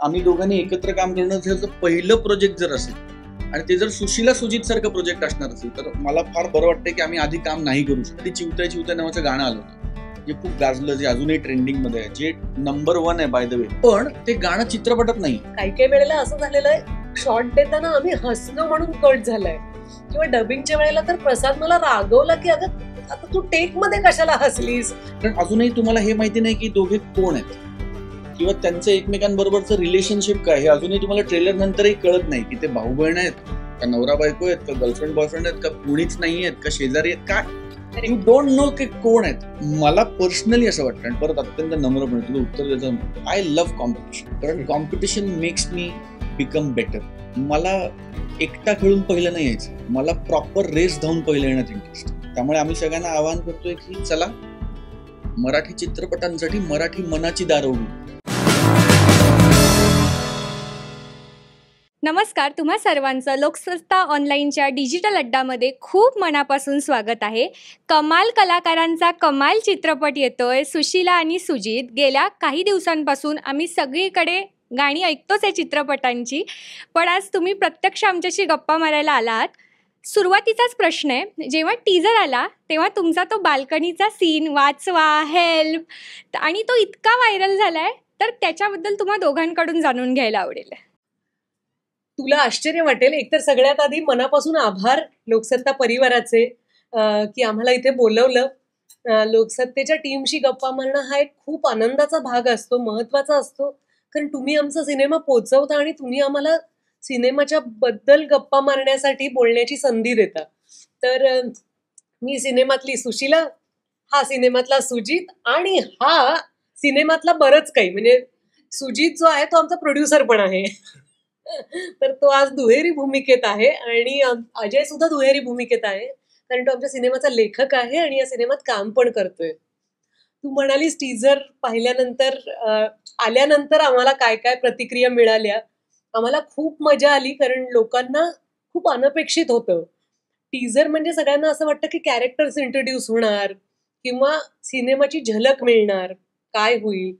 आम्ही दोघांनी एकत्र काम करणं जर पहिलं प्रोजेक्ट जर असेल आणि ते जर सुशीला सुजित सारखं प्रोजेक्ट असणार असेल तर मला फार बरं वाटतंय की आम्ही आधी काम नाही करू शकतो. चिवताय चिवताय नावाचं गाणं आलं होतं जे खूप गाजलं, जे अजूनही ट्रेंडिंग मध्ये आहे, जे नंबर 1 आहे बाय द वे. पण ते गाणं चित्रपटात नाही. काही वेळेला असं झालेलं आहे, शॉर्ट देताना आम्ही हसलो म्हणून कट झालाय, किंवा डबिंगच्या वेळेला तर प्रसाद मला रागवला की अगं आता तू टेक मध्ये कशाला हसलीस. कारण अजूनही तुम्हाला हे माहिती नाही की दोघे कोण आहेत किंवा त्यांचं एकमेकांबरोबरचं रिलेशनशिप काय हे अजूनही तुम्हाला ट्रेलर नंतरही कळत नाही की ते भाऊ बहीण आहेत का नवरा बायको आहेत का गर्लफ्रेंड बॉयफ्रेंड आहेत का कुणीच नाही आहेत का शेजारी आहेत काय, यू डोंट नो की कोण आहेत. मला पर्सनली असं वाटतं आणि परत अत्यंत नम्रपणे तुला उत्तर द्यायचं, आय लव्ह कॉम्पिटिशन. कारण competition makes me become better. मला एकटा खेळून पहिलं नाही यायचं, मला प्रॉपर रेस धावून पहिलं येण्यात इंटरेस्ट. त्यामुळे आम्ही सगळ्यांना आवाहन करतोय की चला मराठी चित्रपटांसाठी मराठी मनाची दारं उघडू. नमस्कार, तुम्हा सर्वांचं लोकसत्ता ऑनलाईनच्या डिजिटल अड्डामध्ये खूप मनापासून स्वागत आहे. कमाल कलाकारांचा कमाल चित्रपट येतोय, सुशीला आणि सुजित. गेल्या काही दिवसांपासून आम्ही सगळीकडे गाणी ऐकतोच आहे चित्रपटांची, पण आज तुम्ही प्रत्यक्ष आमच्याशी गप्पा मारायला आलात. सुरुवातीचाच प्रश्न आहे, जेव्हा टीजर आला तेव्हा तुमचा तो बाल्कनीचा सीन वाचवा हेल्प आणि तो इतका व्हायरल झालाय, तर त्याच्याबद्दल तुम्हा दोघांकडून जाणून घ्यायला आवडेल. तुला आश्चर्य वाटेल, एकतर सगळ्यात आधी मनापासून आभार लोकसत्ता परिवाराचे की आम्हाला इथे बोलवलं. लोकसत्तेच्या टीमशी गप्पा मारणं हा एक खूप आनंदाचा भाग असतो, महत्वाचा असतो, कारण तुम्ही आमचा सिनेमा पोचवता आणि तुम्ही आम्हाला सिनेमाच्या बद्दल गप्पा मारण्यासाठी बोलण्याची संधी देता. तर मी सिनेमातली सुशीला, हा सिनेमातला सुजित आणि हा सिनेमातला बरंच काही, म्हणजे सुजित जो आहे तो आमचा प्रोड्युसर पण आहे. तर तो आज दुहेरी भूमिकेत आहे आणि अजय सुद्धा दुहेरी भूमिकेत आहे, कारण तो आमच्या सिनेमाचा लेखक आहे आणि या सिनेमात काम पण करतोय. तू म्हणालीस टीजर पाहिल्यानंतर आल्यानंतर आम्हाला काय काय प्रतिक्रिया मिळाल्या. आम्हाला खूप मजा आली, कारण लोकांना खूप अनपेक्षित होतं. टीजर म्हणजे सगळ्यांना असं वाटतं की कॅरेक्टर्स इंट्रोड्यूस होणार किंवा सिनेमाची झलक मिळणार, काय होईल.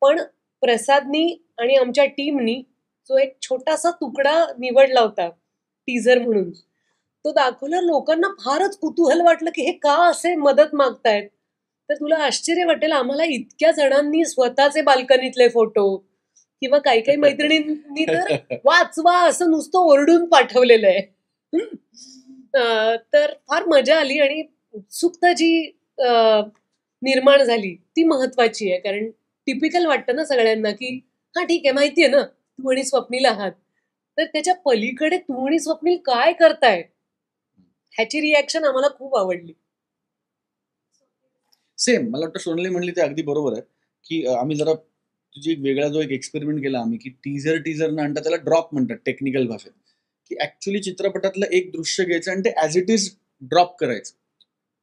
पण प्रसादनी आणि आमच्या टीमनी जो एक छोटासा तुकडा निवडला होता टीजर म्हणून, तो दाखवल्यावर लोकांना फारच कुतूहल वाटलं की हे का असे मदत मागतायत. तर तुला आश्चर्य वाटेल, आम्हाला इतक्या जणांनी स्वतःचे बाल्कनीतले फोटो किंवा काही काही मैत्रिणींनी तर वाचवा असं नुसतं ओरडून पाठवलेलं आहे. तर फार मजा आली आणि उत्सुकता जी निर्माण झाली ती महत्वाची आहे, कारण टिपिकल वाटतं ना सगळ्यांना की हा ठीक आहे, माहितीये ना तू आणि स्वप्नील आहात, तर त्याच्या पलीकडे तू आणि स्वप्नील काय करताय ह्याची रिॲक्शन आम्हाला खूप आवडली. सेम मला वाटतं सोनाली म्हणली ते अगदी बरोबर आहे की आम्ही जरा तुझी वेगळा जो एक एक्सपेरिमेंट केला आम्ही की टीजर न आणता त्याला ड्रॉप म्हणतात टेक्निकल भाषेत, की ऍक्च्युली चित्रपटातलं एक दृश्य घ्यायचं आणि ते ऍज इट इज ड्रॉप करायचं,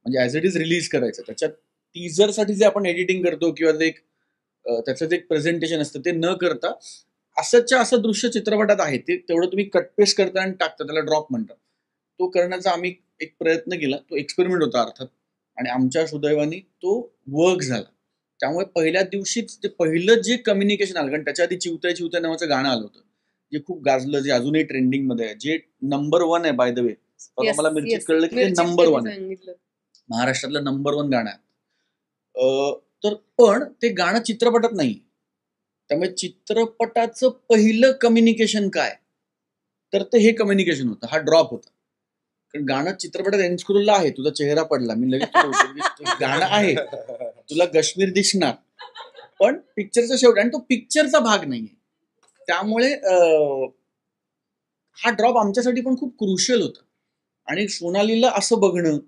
म्हणजे ऍज इट इज रिलीज करायचं. त्याच्यात टीजरसाठी जे आपण एडिटिंग करतो किंवा ते एक त्याचं जे एक प्रेझेंटेशन असतं ते न करता असंच्या असं दृश्य चित्रपटात आहे ते तेवढं तुम्ही कटपेस्ट करता आणि टाकता, त्याला ड्रॉप म्हणतात. तो करण्याचा आम्ही एक प्रयत्न केला, तो एक्सपेरिमेंट होता अर्थात, आणि आमच्या सुदैवाने तो वर्क झाला. त्यामुळे पहिल्या दिवशीच ते पहिलं जे कम्युनिकेशन आलं, कारण त्याच्या आधी चिवताय चिवताय नावाचं गाणं आलं होतं जे खूप गाजलं, जे अजूनही ट्रेंडिंग मध्ये आहे, जे नंबर 1 आहे बाय द वे. मला मिरचीत कळलं की ते नंबर 1 आहे, महाराष्ट्रातलं नंबर 1 गाणं आहे. तर पण ते गाणं चित्रपटात नाही, त्यामुळे चित्रपटाचं पहिलं कम्युनिकेशन काय, तर ते हे कम्युनिकेशन होतं, हा ड्रॉप होता. कारण गाणं चित्रपटात एन्स्क्रोलला आहे, तुझा चेहरा पडला, मी लगेच गाणं आहे, तुला काश्मीर दिसणार, पण पिक्चरचा शेवट आणि तो पिक्चरचा भाग नाहीये. त्यामुळे हा ड्रॉप आमच्यासाठी पण खूप क्रुशियल होता. आणि सोनालीला असं बघणं,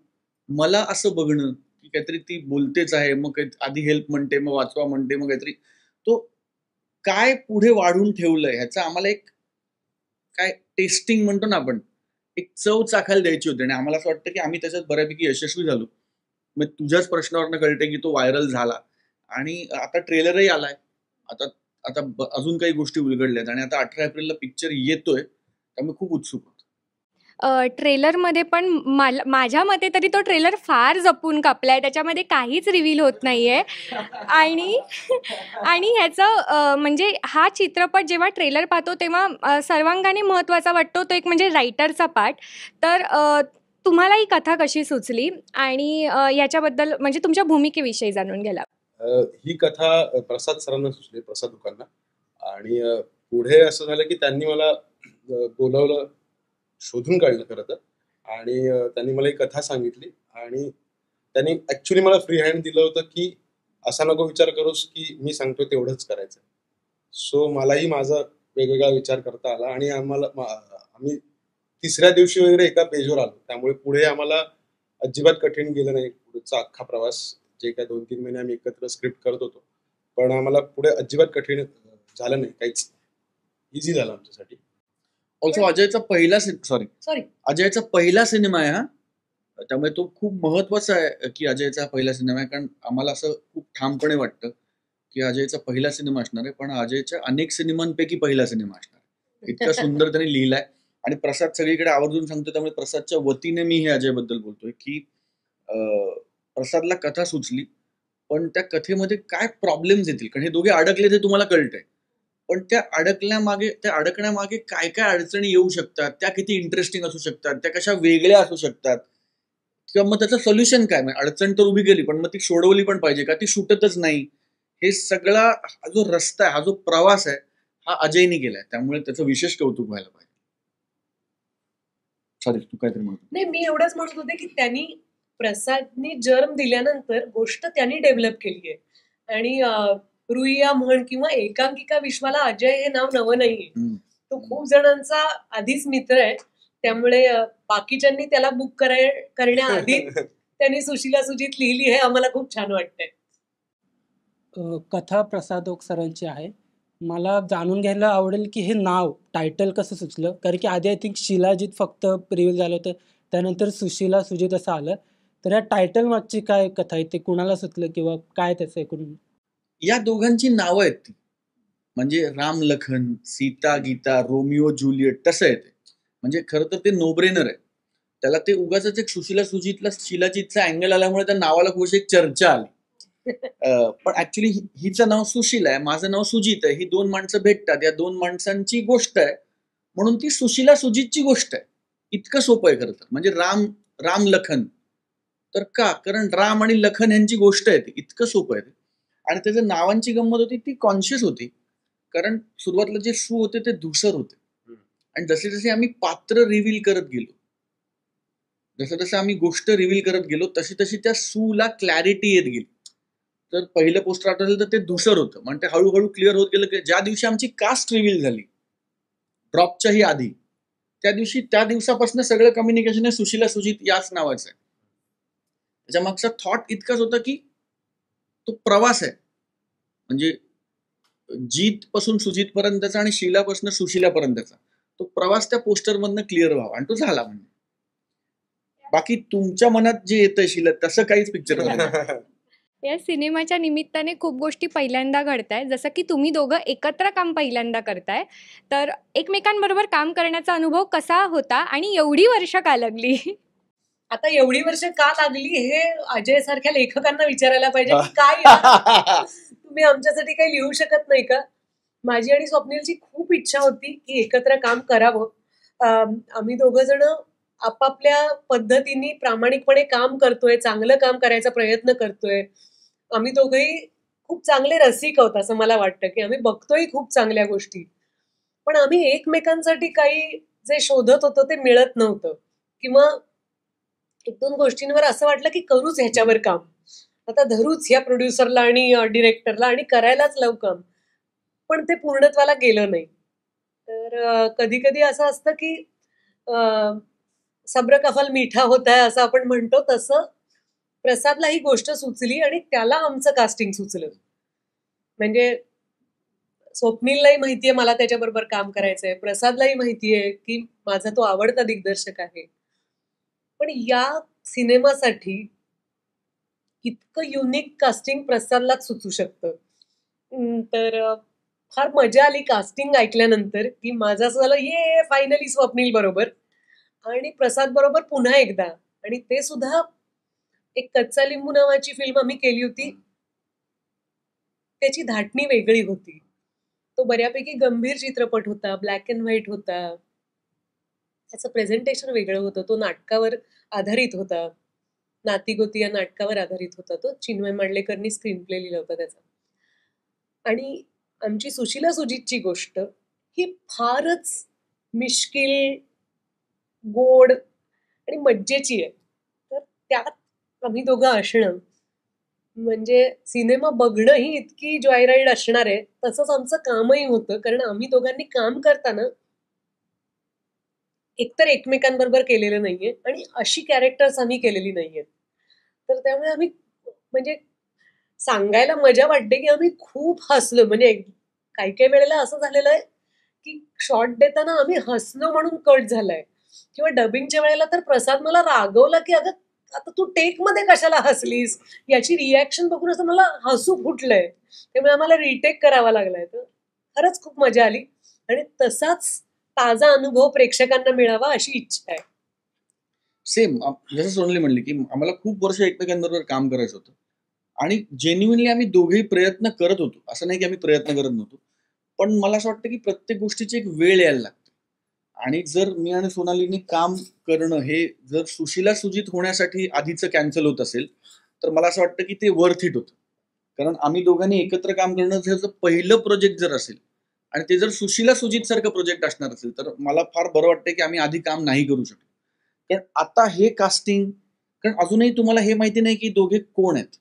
मला असं बघणं की काहीतरी ती बोलतेच आहे, मग आधी हेल्प म्हणते, मग वाचवा म्हणते, मग काहीतरी तो काय पुढे वाढून ठेवलंय ह्याचा आम्हाला एक काय टेस्टिंग म्हणतो ना आपण, एक चव चाखायला द्यायची होती. आणि आम्हाला असं वाटतं की आम्ही त्याच्यात बऱ्यापैकी यशस्वी झालो. मग तुझ्याच प्रश्नावरनं कळते की तो व्हायरल झाला आणि आता ट्रेलरही आलाय, आता आता अजून काही गोष्टी उलगडल्यात आणि आता 18 एप्रिलला पिक्चर येतोय, त्यामुळे खूप उत्सुक होतो. ट्रेलरमध्ये पण माझ्या मते तरी तो ट्रेलर फार जपून कापला आहे. त्याच्यामध्ये काहीच रिव्हील होत नाही आहे. आणि आणि ह्याचं म्हणजे हा चित्रपट जेव्हा ट्रेलर पाहतो तेव्हा सर्वांगाने महत्त्वाचा वाटतो तो एक म्हणजे रायटरचा पार्ट. तर तुम्हाला ही कथा कशी सुचली आणि याच्याबद्दल म्हणजे तुमच्या भूमिकेविषयी जाणून घ्यायला. ही कथा प्रसाद सरांना सुचली, प्रसाद दुकांना. आणि पुढे असं झालं की त्यांनी मला बोलावलं, शोधून काढलं खरं तर. आणि त्यांनी मला ही कथा सांगितली आणि त्यांनी ऍक्च्युली मला फ्री हँड दिलं होतं की असा नको विचार करूस की मी सांगतो तेवढंच करायचं. सो मलाही माझा वेगवेगळा विचार करता आला आणि आम्ही तिसऱ्या दिवशी वगैरे एका पेजवर आलो. त्यामुळे पुढे आम्हाला अजिबात कठीण गेलं नाही. पुढचा अख्खा प्रवास जे काय 2-3 महिने आम्ही एकत्र स्क्रिप्ट करत होतो, पण आम्हाला पुढे अजिबात कठीण झालं नाही, काहीच इझी झालं आमच्यासाठी. ऑल्सो अजयचा पहिला सॉरी अजयचा पहिला सिनेमा आहे हा, त्यामुळे तो खूप महत्वाचा आहे की अजयचा पहिला सिनेमा आहे. कारण आम्हाला असं खूप ठामपणे वाटतं की अजयचा पहिला सिनेमा असणार आहे, पण अजयच्या अनेक सिनेमांपैकी पहिला सिनेमा असणार आहे. इतका सुंदर त्याने लिहिलाय. आणि प्रसाद सगळीकडे आवर्जून सांगतो, त्यामुळे प्रसादच्या वतीने मी हे अजयबद्दल बोलतोय की प्रसादला कथा सुचली, पण त्या कथेमध्ये काय प्रॉब्लेम्स येतील, कारण हे दोघे अडकले ते तुम्हाला कळतंय, पण त्या अडकण्यामागे काय काय अडचणी येऊ शकतात, त्या किती इंटरेस्टिंग असू शकतात, त्या कशा वेगळ्या असू शकतात, किंवा मग त्याचं सोल्युशन काय. म्हणजे अडचण तर उभी केली, पण मग ती सोडवली पण पाहिजे का, ती सुटतच नाही. हे सगळा हा जो रस्ता आहे, हा जो प्रवास आहे, हा अजयने केलाय. त्यामुळे त्याचं विशेष कौतुक व्हायला पाहिजे. सॉरी, तू काहीतरी म्हणतो. नाही, मी एवढंच म्हणत होते की त्यांनी प्रसादनी जन्म दिल्यानंतर गोष्ट त्यांनी डेव्हलप केली आहे. आणि रुईया म्हण किंवा एकांकिका विश्वाला अजय हे नाव नवं नाहीये. तो खूप जणांचा आधीच मित्र आहे. त्यामुळे बाकीच्यांनी त्याला बुक करण्याआधी त्यांनी सुशीला सुजित लिहिली आहे. आम्हाला खूप छान वाटतंय. कथा प्रसाद ओक सरांची आहे. मला जाणून घ्यायला आवडेल की हे नाव टायटल कसं सुचलं, कारण की आधी आय थिंक शिलाजीत फक्त रिव्हील झालं होतं, त्यानंतर सुशीला सुजित असं आलं. तर या टायटल मागची काय कथा आहे, ते कुणाला सुचलं किंवा काय त्याचं एकूण. या दोघांची नावं आहेत ती, म्हणजे राम लखन, सीता गीता, रोमिओ जुलियट, तसं आहे ते. म्हणजे खरं तर ते नो ब्रेनर आहे. त्याला ते उगाच एक सुशीला सुजितला शिलाजीतचा अँगल आल्यामुळे त्या नावाला खूप एक चर्चा आली. पण ऍक्च्युली हिचं नाव सुशीला आहे, माझं नाव सुजित आहे. ही दोन माणसं भेटतात, या दोन माणसांची गोष्ट आहे, म्हणून ती सुशीला सुजितची गोष्ट आहे. इतकं सोपं आहे खरं तर. म्हणजे राम लखन, तर का, कारण राम आणि लखन यांची गोष्ट आहे ती. इतकं सोपं आहे ते. आणि त्याच्या नावांची गंमत होती ती कॉन्शियस होती, कारण सुरुवातीला जे सू होते ते धुसर होते, आणि जसे जसे आम्ही पात्र रिव्हील करत गेलो, जसं जसं आम्ही गोष्ट रिव्हील करत गेलो, तशी तशी त्या सूला क्लॅरिटी येत गेली. तर पहिलं पोस्टर आठवलं तर ते धुसर होतं, म्हणजे हळूहळू क्लिअर होत गेलं की ज्या दिवशी आमची कास्ट रिव्हील झाली, ड्रॉपच्याही आधी, त्या दिवसापासून सगळं कम्युनिकेशन आहे सुशीला सुजित याच नावाचं आहे. त्याच्या मागचा थॉट इतकाच होता की तो प्रवास आहे, म्हणजे जीत पासून सुजित पर्यंतचा आणि शीलापासून सुशीला पर्यंतचा तो प्रवास त्या पोस्टर मधनं क्लिअर व्हावा, आणि तो झाला. म्हणजे बाकी तुमच्या मनात जे येतंय शीला तसं काहीच पिक्चर या सिनेमाच्या निमित्ताने खूप गोष्टी पहिल्यांदा घडताय, जसं की तुम्ही दोघं एकत्र काम पहिल्यांदा करताय. तर एकमेकांबरोबर काम करण्याचा अनुभव कसा होता आणि एवढी वर्ष का लागली? आता एवढी वर्ष का लागली हे अजय सारख्या लेखकांना विचारायला पाहिजे की काय यार, तुम्ही आमच्यासाठी काही लिहू शकत नाही का. माझी आणि स्वप्नीलची खूप इच्छा होती की एकत्र काम करावं. आम्ही दोघं जण आपापल्या पद्धतीने प्रामाणिकपणे काम करतोय, चांगलं काम करायचा प्रयत्न करतोय. आम्ही दोघंही खूप चांगले रसिक आहोत असं मला वाटतं, की आम्ही बघतोय खूप चांगल्या गोष्टी, पण आम्ही एकमेकांसाठी काही जे शोधत होतो ते मिळत नव्हतं, किंवा एक दोन गोष्टींवर असं वाटलं की करूच ह्याच्यावर काम, आता धरूच ह्या प्रोड्युसरला आणि डिरेक्टरला आणि करायलाच लावू काम, पण ते पूर्णत्वाला गेलं नाही. तर कधी कधी असं असतं की सब्र का फल मीठा होता है असं आपण म्हणतो, तसं प्रसादला ही गोष्ट सुचली आणि त्याला आमचं कास्टिंग सुचलं. म्हणजे स्वप्नीललाही माहितीये मला त्याच्याबरोबर काम करायचंय, प्रसादलाही माहितीये की माझा तो आवडता दिग्दर्शक आहे, पण या सिनेमासाठी इतकं युनिक कास्टिंग प्रसादलाच सुचू शकतं. तर फार मजा आली कास्टिंग ऐकल्यानंतर, की माझं असं झालं ये फायनली स्वप्नील बरोबर. आणि प्रसाद बरोबर पुन्हा एकदा, आणि ते सुद्धा एक कच्चा लिंबू नावाची फिल्म आम्ही केली होती. त्याची धाटणी वेगळी होती. तो बऱ्यापैकी गंभीर चित्रपट होता, ब्लॅक अँड व्हाईट होता. त्याचं प्रेझेंटेशन वेगळं होतं. तो नाटकावर आधारित होता. नातीगोती या नाटकावर आधारित होता. तो चिन्मय मांडलेकरनी स्क्रीन प्ले लिहिला होता त्याचा. आणि आमची सुशीला सुजितची गोष्ट ही फारच मिश्किल, गोड आणि मज्जेची आहे. तर त्यात आम्ही दोघं असणं म्हणजे सिनेमा बघणं ही इतकी जॉयराईड असणार आहे, तसंच आमचं कामही होतं. कारण आम्ही दोघांनी काम करताना एकतर एकमेकांबरोबर केलेलं नाहीये आणि अशी कॅरेक्टर्स आम्ही केलेली नाहीयेत. तर त्यामुळे आम्ही म्हणजे सांगायला मजा वाटते की आम्ही खूप हसलो. म्हणजे काही काही वेळेला असं झालेलं आहे की शॉट देताना आम्ही हसलो म्हणून कट झालाय, किंवा डबिंगच्या वेळेला तर प्रसाद मला रागवला की अगं आता तू टेक मध्ये कशाला हसलीस, याची रिॲक्शन बघून असं मला हसू फुटलंय. त्यामुळे आम्हाला रिटेक करावा लागलाय. तर खरंच खूप मजा आली आणि तसाच ताजा अनुभव प्रेक्षकांना मिळावा अशी इच्छा आहे. सेम जसं सोनाली म्हणली की आम्हाला खूप वर्ष एकमेकांबरोबर काम करायचं होतं आणि जेन्युइनली आम्ही दोघेही प्रयत्न करत होतो. असं नाही की आम्ही प्रयत्न करत नव्हतो, पण मला असं वाटतं की प्रत्येक गोष्टीची एक वेळ यायला लागते. आणि जर मी आणि सोनालीने काम करणं हे जर सुशीला सुजित होण्यासाठी आधीचं कॅन्सल होत असेल, तर मला असं वाटतं की ते वर्थ इट होतं. कारण आम्ही दोघांनी एकत्र काम करणं जर पहिलं प्रोजेक्ट जर असेल आणि ते जर सुशीला सुजित सारखं प्रोजेक्ट असणार असेल, तर मला फार बरं वाटतं की आम्ही आधी काम नाही करू शकलो. कारण आता हे कास्टिंग, कारण अजूनही तुम्हाला हे माहिती नाही की दोघे कोण आहेत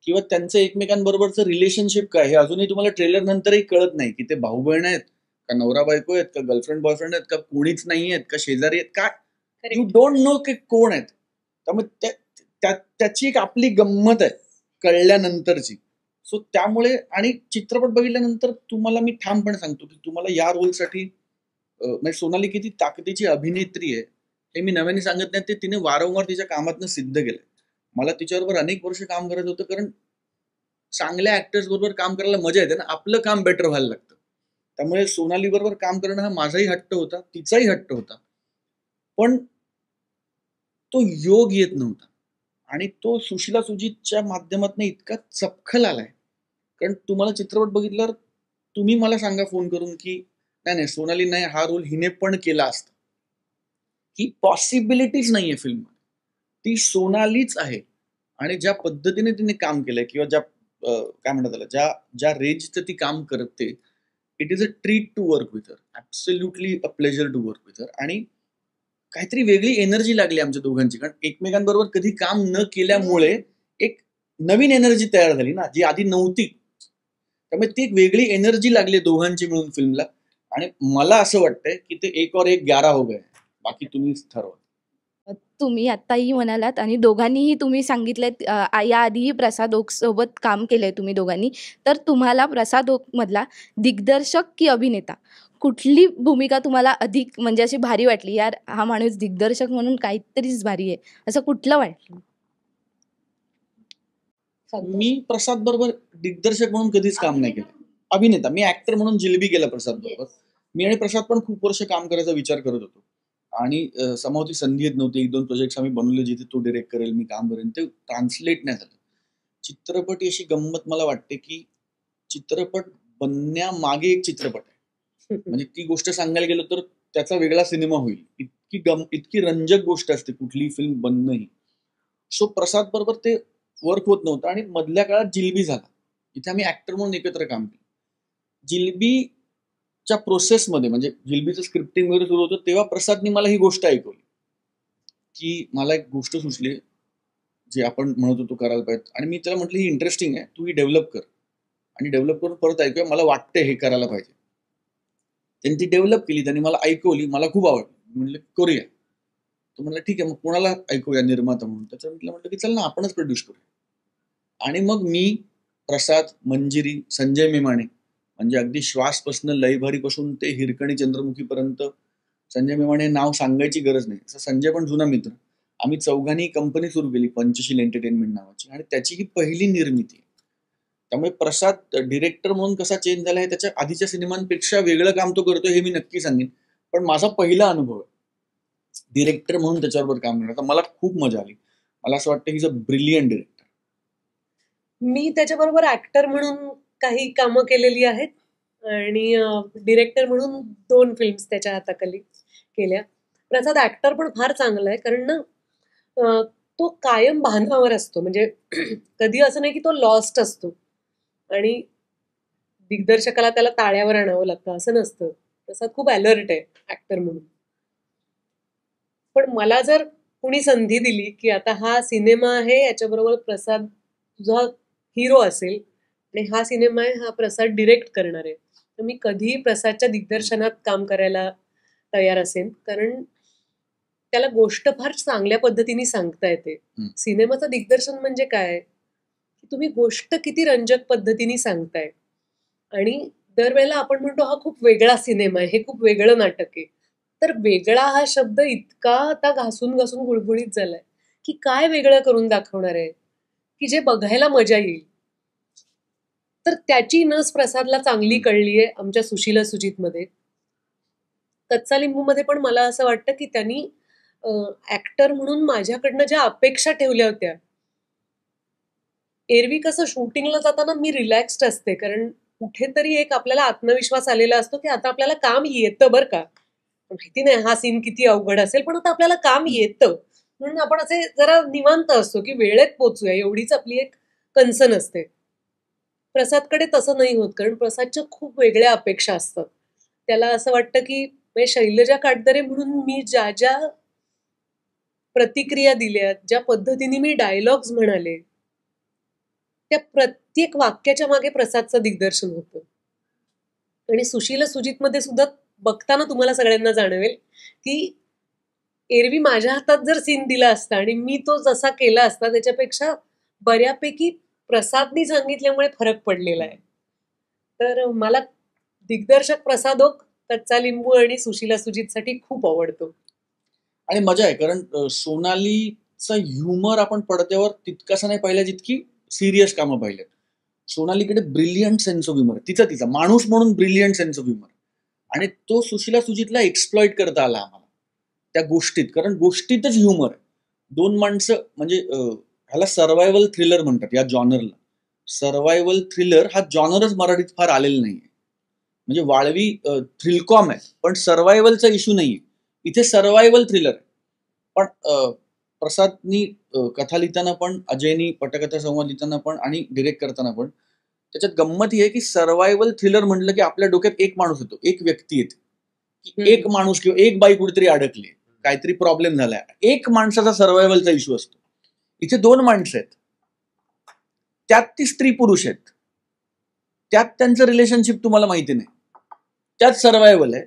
किंवा त्यांचं एकमेकांबरोबरचं रिलेशनशिप काय, हे अजूनही तुम्हाला ट्रेलर नंतरही कळत नाही की ते भाऊ बहीण आहेत का नवरा बायको आहेत का गर्लफ्रेंड बॉयफ्रेंड आहेत का कोणीच नाही आहेत का शेजारी आहेत का, यू डोंट नो की कोण आहेत. त्यामुळे त्याची एक आपली गंमत आहे कळल्यानंतरची. सो त्यामुळे आणि चित्रपट बघितल्यानंतर तुम्हाला मी ठामपणे सांगतो की तुम्हाला या रोलसाठी म्हणजे सोनाली किती ताकदीची अभिनेत्री आहे हे मी नव्याने सांगत नाही, ते तिने वारंवार तिच्या कामातनं सिद्ध केलंय. मला तिच्याबरोबर अनेक वर्ष काम करायचं होतं, कारण चांगल्या ऍक्टर्स बरोबर काम करायला मजा येते ना, आपलं काम बेटर व्हायला लागतं. त्यामुळे सोनाली बरोबर काम करणं हा माझाही हट्ट होता, तिचाही हट्ट होता, पण तो योग येत नव्हता आणि तो सुशीला सुजितच्या माध्यमातून इतका चपखल आलाय. कारण तुम्हाला चित्रपट बघितल्यावर तुम्ही मला सांगा फोन करून की नाही सोनाली नाही, हा रोल हिने पण केला असता. ही पॉसिबिलिटीच नाहीये फिल्म, ती सोनालीच आहे. आणि ज्या पद्धतीने तिने काम केलंय किंवा ज्या काय म्हणतात त्याला, ज्या ज्या रेंजचं ती काम करते, it is a treat to work with her, absolutely a pleasure to work with her. आणि काहीतरी वेगळी एनर्जी लागली आमच्या दोघांची, कारण एकमेकांबरोबर कधी काम न केल्यामुळे एक नवीन एनर्जी तयार झाली ना, जी आधी नव्हती. त्यामुळे ती एक वेगळी एनर्जी लागली दोघांची मिळून फिल्मला. आणि मला असं वाटतंय की ते 1 और 1 11 हो गए. बाकी तुम्हीच ठरवा. तुम्ही आत्ताही म्हणालात आणि दोघांनीही तुम्ही सांगितलेत याआधीही प्रसाद ओक सोबत काम केलंय तुम्ही दोघांनी. तर तुम्हाला प्रसाद ओक मधला दिग्दर्शक की अभिनेता कुठली भूमिका तुम्हाला अधिक म्हणजे अशी भारी वाटली, यार हा माणूस दिग्दर्शक म्हणून काहीतरीच भारी आहे, असं कुठलं वाटलं? मी प्रसाद बरोबर दिग्दर्शक म्हणून कधीच काम नाही केलं. अभिनेता मी ऍक्टर म्हणून जिलबी केला प्रसाद बरोबर. मी आणि प्रसाद पण खूप वर्ष काम करायचा विचार करत होतो आणि समावती संधी येत नव्हती. 1-2 प्रोजेक्ट आम्ही बनवले जिथे तो डिरेक्ट करेल, मी काम करेन, ते ट्रान्सलेट नाही झालं. चित्रपट अशी गंमत मला वाटते की चित्रपट बनण्यामागे एक चित्रपट आहे. म्हणजे ती गोष्ट सांगायला गेलो तर त्याचा वेगळा सिनेमा होईल. इतकी रंजक गोष्ट असते कुठली फिल्म बनणंही. सो प्रसाद बरोबर ते वर्क होत नव्हतं आणि मधल्या काळात जिलबी झाला. इथे आम्ही ऍक्टर म्हणून एकत्र काम केलं. जिलबीच्या प्रोसेसमध्ये म्हणजे जिलबीचं स्क्रिप्टिंग वगैरे सुरू होतं तेव्हा प्रसादनी मला ही गोष्ट ऐकवली की मला एक गोष्ट सुचली जे आपण म्हणत होतो करायला पाहिजे. आणि मी त्याला म्हटलं ही इंटरेस्टिंग आहे, तू ही डेव्हलप कर आणि डेव्हलप करून परत ऐकूया, मला वाटतं हे करायला पाहिजे. त्यांनी ती डेव्हलप केली, त्यांनी मला ऐकवली, मला खूप आवडली. म्हणलं करूया. तो म्हणला ठीक आहे, मग कोणाला ऐकूया निर्माता म्हणून. त्याच्या म्हटलं की चल ना आपणच प्रोड्यूस करूया. आणि मग मी, प्रसाद, मंजिरी, संजय मेमाणे, म्हणजे अगदी श्वासपासून लयभारीपासून ते हिरकणी चंद्रमुखीपर्यंत संजय मेमाणे नाव सांगायची गरज नाही. असं संजय पण जुना मित्र. आम्ही चौघांनी कंपनी सुरू केली पंचशील एंटरटेनमेंट नावाची आणि त्याची ही पहिली निर्मिती. त्यामुळे प्रसाद डिरेक्टर म्हणून कसा चेंज झाला आहे, त्याच्या आधीच्या सिनेमांपेक्षा वेगळं काम तो करतो हे मी नक्की सांगेन, पण माझा पहिला अनुभव आहे. डिरेक्टर म्हणून त्याच्याबरोबर काम करण्यात मला खूप मजा आली. मला असं वाटतं ही अ ब्रिलियंट डिरेक्टर. मी त्याच्याबरोबर ऍक्टर म्हणून काही कामं केलेली आहेत आणि डिरेक्टर म्हणून 2 फिल्म्स त्याच्या हाताखाली केल्या. प्रसाद ऍक्टर पण फार चांगला आहे, कारण ना तो कायम भानावर असतो. म्हणजे कधी असं नाही की तो लॉस्ट असतो आणि दिग्दर्शकाला त्याला ताळ्यावर आणावं लागतं, असं नसतं. प्रसाद खूप अलर्ट आहे ऍक्टर म्हणून. पण मला जर कुणी संधी दिली की आता हा सिनेमा आहे, याच्याबरोबर प्रसाद तुझा हिरो असेल आणि हा सिनेमा आहे, हा प्रसाद डिरेक्ट करणार आहे, तर मी कधीही प्रसादच्या दिग्दर्शनात काम करायला तयार असेल. कारण त्याला गोष्ट फार चांगल्या पद्धतीने सांगता येते. हम्म. सिनेमाचं दिग्दर्शन म्हणजे काय, की तुम्ही गोष्ट किती रंजक पद्धतीने सांगताय. आणि दरवेळेला आपण म्हणतो हा खूप वेगळा सिनेमा आहे, हे खूप वेगळं नाटक आहे. तर वेगळा हा शब्द इतका आता घासून घासून गुळगुळीत झालाय की काय वेगळं करून दाखवणार आहे की जे बघायला मजा येईल. तर त्याची नस प्रसादला चांगली कळलीये आमच्या सुशीला सुजित मध्ये. कच्चा लिंबू मध्ये पण मला असं वाटतं की त्यांनी ऍक्टर म्हणून माझ्याकडनं ज्या अपेक्षा ठेवल्या होत्या. एरवी कसं शूटिंगला जाताना मी रिलॅक्स्ड असते, कारण कुठेतरी एक आपल्याला आत्मविश्वास आलेला असतो की आता आपल्याला काम येतं बरं का. माहिती नाही हा सीन किती अवघड असेल, पण आता आपल्याला काम येतं म्हणून आपण असे जरा निवांत असतो की वेळेत पोचूया, एवढीच आपली एक कन्सर्न असते. प्रसादकडे तसं नाही होत, कारण प्रसादच्या खूप वेगळ्या अपेक्षा असतात. त्याला असं वाटतं की म्हणजे शैलजा काटदरे म्हणून मी ज्या ज्या प्रतिक्रिया दिल्यात, ज्या पद्धतीने मी डायलॉग्स म्हणाले, त्या प्रत्येक वाक्याच्या मागे प्रसादचं दिग्दर्शन होतं. आणि सुशीला सुजित मध्ये सुद्धा बघताना तुम्हाला सगळ्यांना जाणवेल की एरवी माझ्या हातात जर सीन दिला असता आणि मी तो जसा केला असता, त्याच्यापेक्षा बऱ्यापैकी प्रसादनी सांगितल्यामुळे फरक पडलेला आहे. तर मला दिग्दर्शक प्रसाद ओक, कच्चा लिंबू आणि सुशीला सुजितसाठी खूप आवडतो. आणि मजा आहे, कारण सोनालीचा ह्युमर आपण पडद्यावर तितकासा नाही पाहिला जितकी सिरियस कामं पाहिलेत. सोनालीकडे ब्रिलियंट सेन्स ऑफ ह्युमर, तिचा माणूस म्हणून ब्रिलियंट सेन्स ऑफ ह्युमर, आणि तो सुशीला सुजितला एक्सप्लॉइट करता आला आम्हाला त्या गोष्टीत, कारण गोष्टीतच ह्युमर आहे. 2 माणसं म्हणजे ह्याला सर्व्हायव्हल थ्रिलर म्हणतात या जॉनरला. सर्व्हायव्हल थ्रिलर हा जॉनरच मराठीत फार आलेला नाहीये. म्हणजे वाळवी थ्रिलकॉम आहे, पण सर्व्हायव्हलचा इश्यू नाहीये. इथे सर्व्हायव्हल थ्रिलर आहे. पण प्रसादनी कथा लिहिताना पण, अजयनी पटकथा संवाद लिहिताना पण आणि डिरेक्ट करताना पण त्याच्यात गंमत ही आहे की सर्व्हायव्हल थ्रिलर म्हटलं की आपल्या डोक्यात एक माणूस येतो, एक व्यक्ती येते, की एक माणूस किंवा एक बाई कुठेतरी अडकली, काहीतरी प्रॉब्लेम झालाय, एक माणसाचा सर्व्हायव्हलचा इश्यू असतो. इथे 2 माणसं आहेत, त्यात ती स्त्री पुरुष आहेत, त्यात त्यांचं रिलेशनशिप तुम्हाला माहिती नाही, त्यात सर्व्हायव्हल आहे.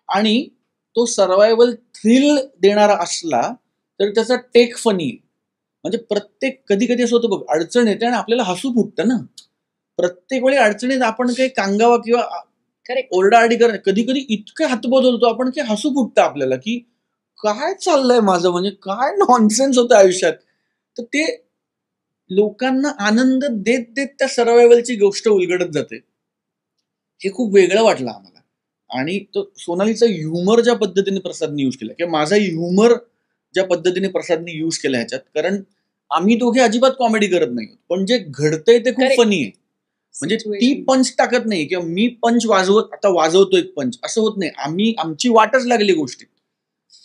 आणि तो सर्व्हायव्हल थ्रिल देणारा असला तर त्याचा टेक फनी. म्हणजे प्रत्येक कधी कधी असं होतं बघ, अडचण येते आणि आपल्याला हसू फुटतं ना. प्रत्येक वेळी अडचणीत आपण काही कांगावा किंवा ओरडाआरडी करत, कधी कधी इतके हातबोध होतो आपण की हसू फुटतं आपल्याला, की काय चाललंय माझं, म्हणजे काय नॉनसेन्स होतं आयुष्यात. तर ते लोकांना आनंद देत देत त्या सर्व्हायव्हलची गोष्ट उलगडत जाते. हे खूप वेगळं वाटलं आम्हाला. आणि तो सोनालीचा ह्युमर ज्या पद्धतीने प्रसादने यूज केला, किंवा माझा ह्युमर ज्या पद्धतीने प्रसादने यूज केला ह्याच्यात, कारण आम्ही दोघे अजिबात कॉमेडी करत नाही, पण जे घडतंय ते खूप फनी आहे. म्हणजे ती पंच टाकत नाही किंवा मी पंच वाजवतो एक पंच, असं होत नाही. आमची वाटच लागली गोष्टीत,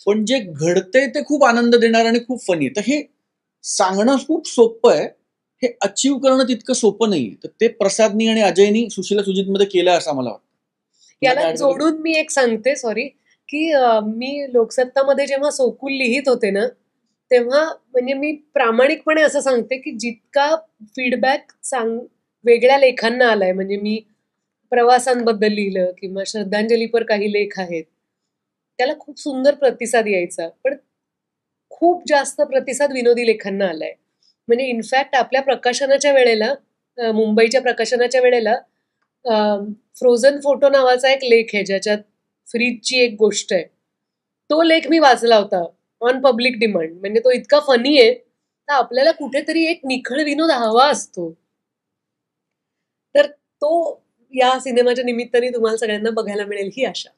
पण जे घडतंय ते खूप आनंद देणार आणि खूप फनी आहे. तर हे सांगणं खूप सोपं आहे, हे अचीव्ह करणं तितकं सोपं नाहीये. तर ते प्रसादनी आणि अजयनी सुशीला सुजित मध्ये केलं असं मला वाटतं. याला जोडून मी एक सांगते, सॉरी, की मी लोकसत्तामध्ये जेव्हा सोकूल लिहित होते ना, तेव्हा म्हणजे मी प्रामाणिकपणे असं सांगते की जितका फीडबॅक वेगळ्या लेखांना आलाय, म्हणजे मी प्रवासांबद्दल लिहिलं किंवा श्रद्धांजलीपर काही लेख आहेत, त्याला खूप सुंदर प्रतिसाद यायचा, पण खूप जास्त प्रतिसाद विनोदी लेखांना आलाय. म्हणजे इनफॅक्ट आपल्या प्रकाशनाच्या वेळेला, मुंबईच्या प्रकाशनाच्या वेळेला, फ्रोझन फोटो नावाचा एक लेख आहे ज्याच्यात फ्रीजची एक गोष्ट आहे. तो लेख मी वाचला होता ऑन पब्लिक डिमांड. म्हणजे तो इतका फनी आहे, तर आपल्याला कुठेतरी एक निखळ विनोद हवा असतो. तर तो या सिनेमाच्या निमित्ताने तुम्हाला सगळ्यांना बघायला मिळेल ही आशा.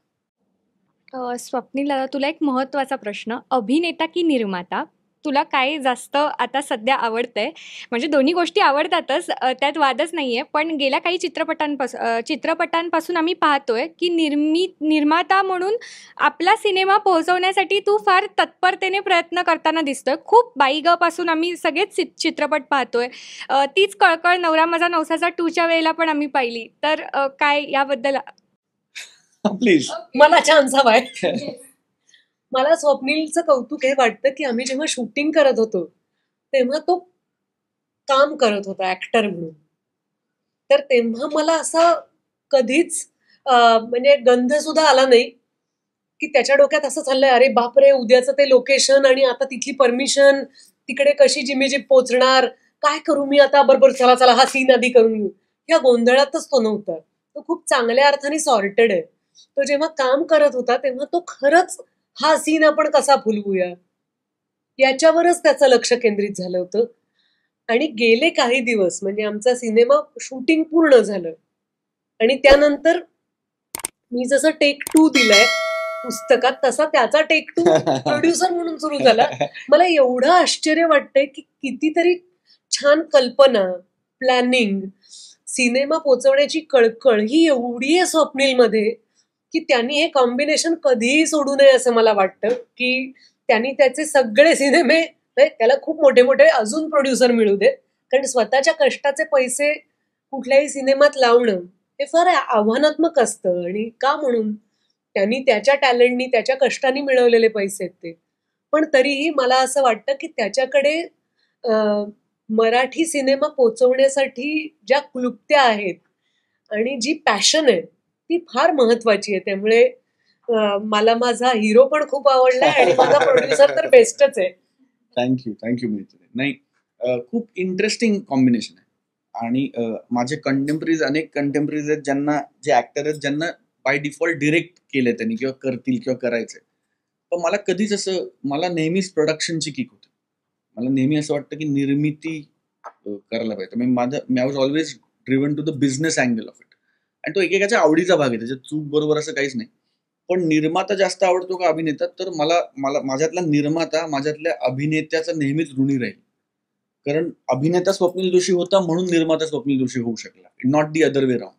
स्वप्नील दादा, तुला एक महत्त्वाचा प्रश्न, अभिनेता की निर्माता? तुला काय जास्त आता सध्या आवडतंय? म्हणजे दोन्ही गोष्टी आवडतातच, त्यात वादच नाहीये. पण गेल्या काही चित्रपटांपासून आम्ही पाहतोय की निर्माता म्हणून आपला सिनेमा पोहोचवण्यासाठी तू फार तत्परतेने प्रयत्न करताना दिसतोय. खूप बाई ग पासून आम्ही सगळेच चित्रपट पाहतोय. तीच कळकळ नवरा माझा नवसाचा 2च्या वेळेला पण आम्ही पाहिली. तर काय याबद्दल? प्लीज. मला चान्स हवाय. मला स्वप्नीलचं कौतुक हे वाटतं की आम्ही जेव्हा शूटिंग करत होतो तेव्हा तो काम करत होता ऍक्टर म्हणून. तर तेव्हा मला असं कधीच म्हणजे गंध सुद्धा आला नाही की त्याच्या डोक्यात असं चाललंय, अरे बापरे उद्याचं ते लोकेशन आणि आता तिथली परमिशन, तिकडे कशी जिमीजीप पोचणार, काय करू मी आता, बरोबर चला चला हा सीन आधी करून घेऊ. या गोंधळातच तो नव्हता. तो खूप चांगल्या अर्थाने सॉर्टेड आहे. तो जेव्हा काम करत होता तेव्हा तो खरंच हा सीन आपण कसा फुलवूया याच्यावरच त्याचं लक्ष केंद्रित झालं होतं. आणि गेले काही दिवस म्हणजे आमचा सिनेमा शूटिंग पूर्ण झालं आणि त्यानंतर मी जसं टेक 2 दिलाय पुस्तकात तसा त्याचा टेक 2 प्रोड्युसर म्हणून सुरू झाला. मला एवढं आश्चर्य वाटतंय की कितीतरी छान कल्पना, प्लॅनिंग, सिनेमा पोचवण्याची कळकळ ही एवढी आहे स्वप्नीलमध्ये की त्यांनी हे कॉम्बिनेशन कधीही सोडू नये असं मला वाटतं. की त्यांनी त्याचे सगळे सिनेमे, त्याला खूप मोठे मोठे अजून प्रोड्युसर मिळू देत, कारण स्वतःच्या कष्टाचे पैसे कुठल्याही सिनेमात लावणं हे फार आव्हानात्मक असतं. आणि का म्हणून त्यांनी त्याच्या टॅलेंटनी त्याच्या कष्टाने मिळवलेले पैसे आहेत ते. पण तरीही मला असं वाटतं की त्याच्याकडे मराठी सिनेमा पोचवण्यासाठी ज्या क्लुप्त्या आहेत आणि जी पॅशन आहे ती फार महत्वाची आहे. त्यामुळे मला माझा हिरो पण खूप आवडलाय आणि माझा प्रोड्युसर तर बेस्टच आहे. थँक्यू मैत्रिणी. नाही, खूप इंटरेस्टिंग कॉम्बिनेशन आहे. आणि माझे कंटेम्परीज, अनेक कंटेम्परीज आहेत ज्यांना, जे ऍक्टर आहेत ज्यांना बाय डिफॉल्ट डिरेक्ट केलंय त्यांनी किंवा करतील किंवा करायचंय. पण मला कधीच असं, मला नेहमीच प्रोडक्शनची किक होते. मला नेहमी असं वाटतं की निर्मिती करायला पाहिजे. मी I was always driven to the business angle of it. आणि तो एकेकाच्या आवडीचा भाग आहे, त्याच्यात चूक बरोबर असं काहीच नाही. पण निर्माता जास्त आवडतो का अभिनेता? तर मला माझ्यातला निर्माता माझ्यातल्या अभिनेत्याचा नेहमीच ऋणी राहील. कारण अभिनेता स्वप्नील जोशी होता म्हणून निर्माता स्वप्नील जोशी होऊ शकला, not the other way round.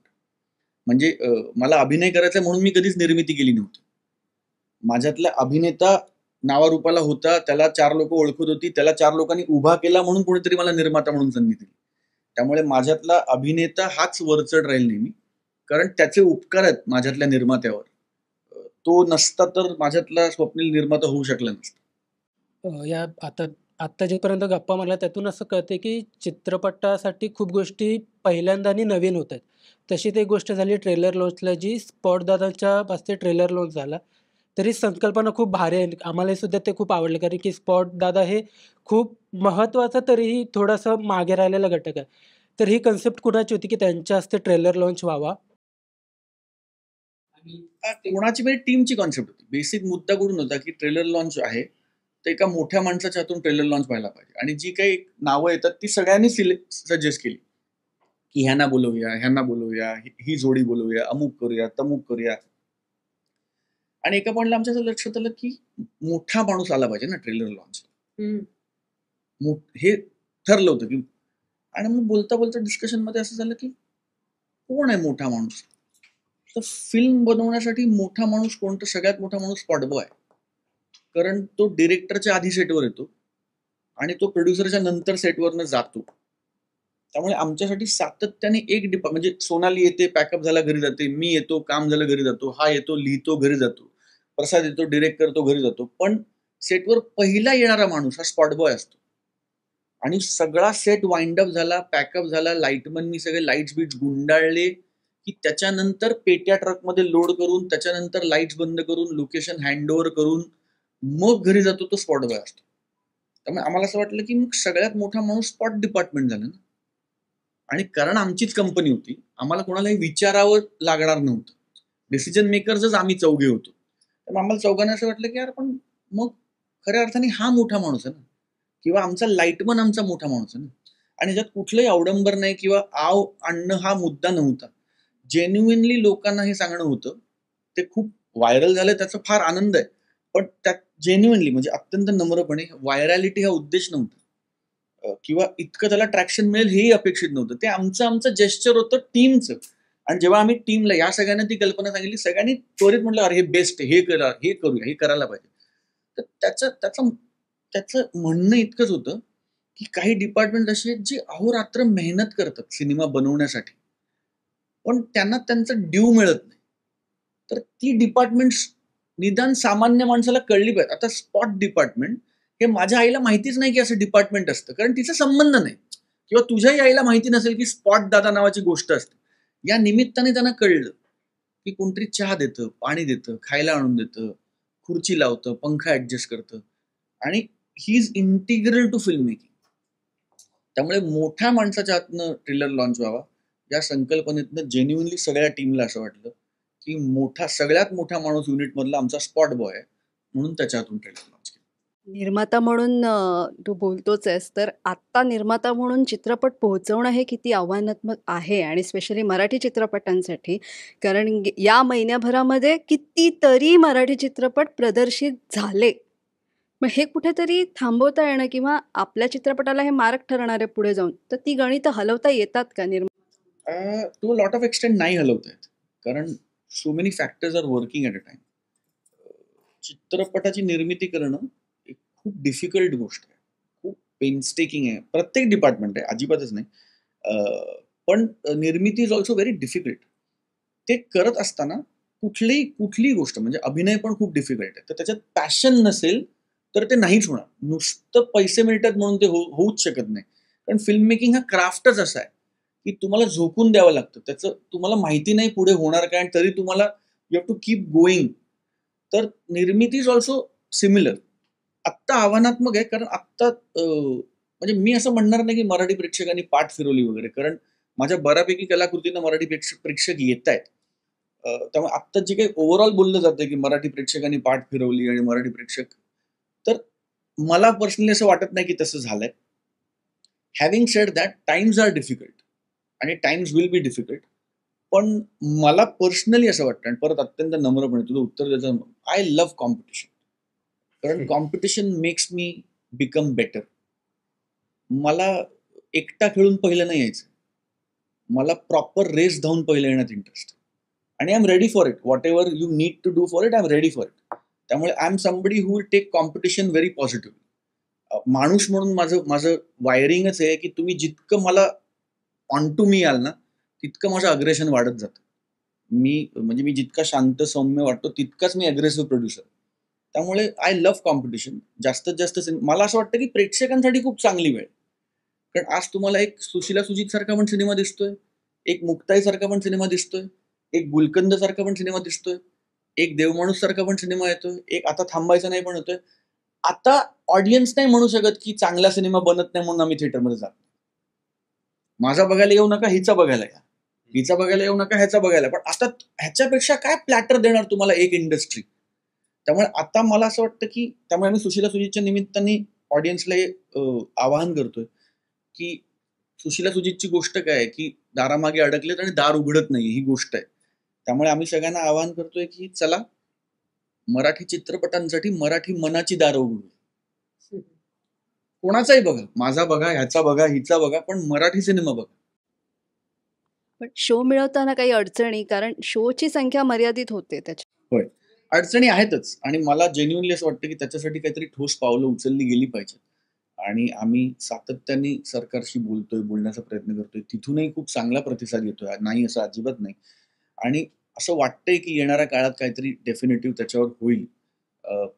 म्हणजे मला अभिनय करायचा म्हणून मी कधीच निर्मिती केली नव्हती. माझ्यातला अभिनेता नावारूपाला होता, त्याला 4 लोक ओळखत होती, त्याला 4 लोकांनी उभा केला म्हणून कोणीतरी मला निर्माता म्हणून संधी दिली. त्यामुळे माझ्यातला अभिनेता हाच वरचढ राहील नेहमी, कारण त्याचे उपकार आहेत माझ्यातल्या निर्मात्यावर. तो नसता तर माझ्यातला स्वप्नील निर्माता होऊ शकला नसता. या आत्ता जिथपर्यंत गप्पा मारल्या त्यातून असं कळते की चित्रपटासाठी खूप गोष्टी पहिल्यांदा आणि नवीन होत आहेत. तशीच एक गोष्ट झाली ट्रेलर लॉन्चला, जी स्पॉट दादाच्या पासते ट्रेलर लॉन्च झाला. तरी संकल्पना खूप भारी आहे, आम्हालाही सुद्धा ते खूप आवडलं, कारण की स्पॉट दादा हे खूप महत्त्वाचं तरीही थोडंसं मागे राहिलेला घटक आहे. तर ही कन्सेप्ट कुणाची होती की त्यांच्या हस्ते ट्रेलर लॉन्च व्हावा? कोणाची म्हणजे टीमची कॉन्सेप्ट होती. बेसिक मुद्दा कुठून होता की ट्रेलर लॉन्च आहे तर एका मोठ्या माणसाच्या हातून ट्रेलर लॉन्च व्हायला पाहिजे. आणि जी काही नावं येतात ती सगळ्यांनी सजेस्ट केली की ह्यांना बोलवूया, ही जोडी बोलवूया, अमुक करूया, तमुक करूया. आणि एका पॉईंटला आमच्या असं लक्षात आलं की मोठा माणूस आला पाहिजे ना ट्रेलर लॉन्च, हे ठरलं होतं की. आणि मग बोलता बोलता डिस्कशन मध्ये असं झालं की कोण आहे मोठा माणूस? तर फिल्म बनवण्यासाठी मोठा माणूस कोण? तर सगळ्यात मोठा माणूस स्पॉटबॉय आहे. कारण तो डिरेक्टरच्या आधी सेटवर येतो आणि तो प्रोड्युसरच्या नंतर सेटवरनं जातो. त्यामुळे आमच्यासाठी सातत्याने एक म्हणजे सोनाली येते, पॅकअप झाला घरी जाते, मी येतो, काम झालं घरी जातो, हा येतो, लिहितो, घरी जातो, प्रसाद येतो, डिरेक्ट करतो, घरी जातो. पण सेटवर पहिला येणारा माणूस हा स्पॉटबॉय असतो. आणि सगळा सेट वाइंड अप झाला, पॅकअप झाला, लाईटमननी सगळे लाईट्स बीट्स गुंडाळले की त्याच्यानंतर पेट्या ट्रकमध्ये लोड करून, त्याच्यानंतर लाईट्स बंद करून, लोकेशन हँडओव्हर करून मग घरी जातो तो स्पॉटबॉय असतो. त्यामुळे आम्हाला असं वाटलं की मग सगळ्यात मोठा माणूस स्पॉट डिपार्टमेंट झालं ना. आणि कारण आमचीच कंपनी होती, आम्हाला कोणालाही विचारावं लागणार नव्हतं. डिसिजन मेकर्सच आम्ही चौघे होतो. त्यामुळे आम्हाला चौघांना असं वाटलं की यार पण मग खऱ्या अर्थाने हा मोठा माणूस आहे ना, किंवा आमचा लाईटमन आमचा मोठा माणूस आहे ना. आणि ज्यात कुठलंही अवडंबर नाही किंवा आव आणणं हा मुद्दा नव्हता. जेन्युइनली लोकांना हे सांगणं होतं. ते खूप व्हायरल झालं त्याचा फार आनंद आहे, पण त्यात जेन्युइनली म्हणजे अत्यंत नम्रपणे व्हायरॅलिटी हा उद्देश नव्हता. किंवा इतकं त्याला ट्रॅक्शन मिळेल हेही अपेक्षित नव्हतं. ते आमचं जेस्चर होतं टीमचं. आणि जेव्हा आम्ही टीमला या सगळ्यांना ती कल्पना सांगितली, सगळ्यांनी त्वरित म्हटलं, अरे हे बेस्ट आहे, हे करूया, हे करायला पाहिजे. तर त्याचं म्हणणं इतकंच होतं की काही डिपार्टमेंट असे आहेत जी अहोरात्र मेहनत करतात सिनेमा बनवण्यासाठी, पण त्यांना त्यांचं ड्यू मिळत नाही. तर ती डिपार्टमेंट्स निदान सामान्य माणसाला कळली पाहिजे. आता स्पॉट डिपार्टमेंट हे माझ्या आईला माहितीच नाही की असं डिपार्टमेंट असतं, कारण तिचा संबंध नाही, किंवा तुझ्याही आईला माहिती नसेल की स्पॉट दादा नावाची गोष्ट असते. या निमित्ताने त्यांना कळलं की कोणतरी चहा देतं, पाणी देतं, खायला आणून देतं, खुर्ची लावतं, पंखा ऍडजस्ट करतं, आणि he is integral to film making. त्यामुळे मोठ्या माणसाच्या हातनं ट्रेलर लॉन्च व्हावा या संकल्पनेतनं जेन्युइनली सगळ्या टीमला असं वाटलं की सगळ्यात मोठा माणूस युनिट मधला आमचा स्पॉट बॉय आहे, म्हणून त्याच्या हातून ट्रेलर लॉन्च केलं. निर्माता म्हणून तू बोलतोच आहेस, तर आत्ता निर्माता म्हणून चित्रपट पोहोचवणं हे किती आव्हानात्मक आहे, आणि स्पेशली मराठी चित्रपटांसाठी. कारण या महिन्याभरामध्ये कितीतरी मराठी चित्रपट प्रदर्शित झाले. मग हे कुठेतरी थांबवता येणं किंवा आपल्या चित्रपटाला हे मार्ग ठरणार आहे पुढे जाऊन, तर ती गणितं हलवता येतात का टू लॉट ऑफ एक्सटेंट नाही हलवता येत, कारण so many factors are working at a time. चित्रपटाची निर्मिती करणं एक खूप डिफिकल्ट गोष्ट आहे, खूप पेनस्टेकिंग आहे. प्रत्येक डिपार्टमेंट आहे, अजिबातच नाही, पण निर्मिती इज ऑल्सो व्हेरी डिफिकल्ट. ते करत असताना कुठलीही गोष्ट, म्हणजे अभिनय पण खूप डिफिकल्ट आहे, तर त्याच्यात पॅशन नसेल तर ते नाहीच होणार. नुसतं पैसे मिळतात म्हणून ते होऊच शकत नाही, कारण फिल्म मेकिंग हा क्राफ्टच असा आहे की तुम्हाला झोकून द्यावं लागतं. त्याचं तुम्हाला माहिती नाही पुढे होणार काय, आणि तरी तुम्हाला you have to keep going. तर निर्मिती इज ऑल्सो सिमिलर. आत्ता आव्हानात्मक आहे, कारण आत्ता म्हणजे मी असं म्हणणार नाही की मराठी प्रेक्षकांनी पाठ फिरवली वगैरे, कारण माझ्या बऱ्यापैकी कलाकृतींना मराठी प्रेक्षक येत आहेत. त्यामुळे आत्ता जे काही ओव्हरऑल बोललं जातं की मराठी प्रेक्षकांनी पाठ फिरवली आणि मराठी प्रेक्षक, तर मला पर्सनली असं वाटत नाही की तसं झालंय. Having said that, times are difficult आणि टाइम्स विल बी डिफिकल्ट, पण मला पर्सनली असं वाटतं, आणि परत अत्यंत नम्रपणे तुझं उत्तर द्यायचं, आय लव्ह कॉम्पिटिशन. कारण competition makes me become better. मला एकटा खेळून पहिलं नाही यायचं, मला प्रॉपर रेस धावून पहिलं येण्यात इंटरेस्ट, आणि I am ready for it. Whatever you need to do for it, I am ready for it. त्यामुळे I am somebody who will take competition very positively. माणूस म्हणून माझं वायरिंगच आहे की तुम्ही जितकं मला ऑन टू मी याल ना, तितकं माझं अग्रेशन वाढत जातं. मी जितका शांत सौम्य वाटतो तितकाच मी अग्रेसिव्ह प्रोड्युसर. त्यामुळे आय लव्ह कॉम्पिटिशन. जास्तीत जास्त मला असं वाटतं की प्रेक्षकांसाठी खूप चांगली वेळ, कारण आज तुम्हाला एक सुशीला सुजित सारखा पण सिनेमा दिसतोय, एक मुक्ताई सारखा पण सिनेमा दिसतोय, एक गुलकंद सारखा पण सिनेमा दिसतोय, एक देवमाणूस सारखा पण सिनेमा येतोय, एक आता थांबायचा नाही पण होतोय. आता ऑडियन्स नाही म्हणू शकत की चांगला सिनेमा बनत नाही म्हणून आम्ही थिएटरमध्ये जातो. माझा बघायला येऊ नका, हिचा बघायला या, हिचा बघायला येऊ नका, ह्याचा बघायला. पण आता ह्याच्यापेक्षा काय प्लॅटर देणार तुम्हाला एक इंडस्ट्री. त्यामुळे आता मला असं वाटतं की, त्यामुळे आम्ही सुशीला सुजितच्या निमित्ताने ऑडियन्सला आवाहन करतोय की सुशीला सुजितची गोष्ट काय आहे की दारामागे अडकलेत आणि दार उघडत नाही, ही गोष्ट आहे. त्यामुळे आम्ही सगळ्यांना आवाहन करतोय की चला मराठी चित्रपटांसाठी मराठी मनाची दारं उघडू. कोणाचाही बघा, माझा बघा, ह्याचा बघा, हिचा बघा, पण मराठी सिनेमा बघा. पण शो मिळवताना काही अडचणी, कारण शोची संख्या मर्यादित होते त्याच्या. होय, अडचणी आहेतच, आणि मला जेन्युइनली असं वाटतं की त्याच्यासाठी काहीतरी ठोस पावलं उचलली गेली पाहिजेत. आणि आम्ही सातत्याने सरकारशी बोलण्याचा प्रयत्न करतोय. तिथूनही खूप चांगला प्रतिसाद येतोय, नाही असं अजिबात नाही. आणि असं वाटतंय की येणाऱ्या काळात काहीतरी डेफिनेटिव्ह त्याच्यावर होईल.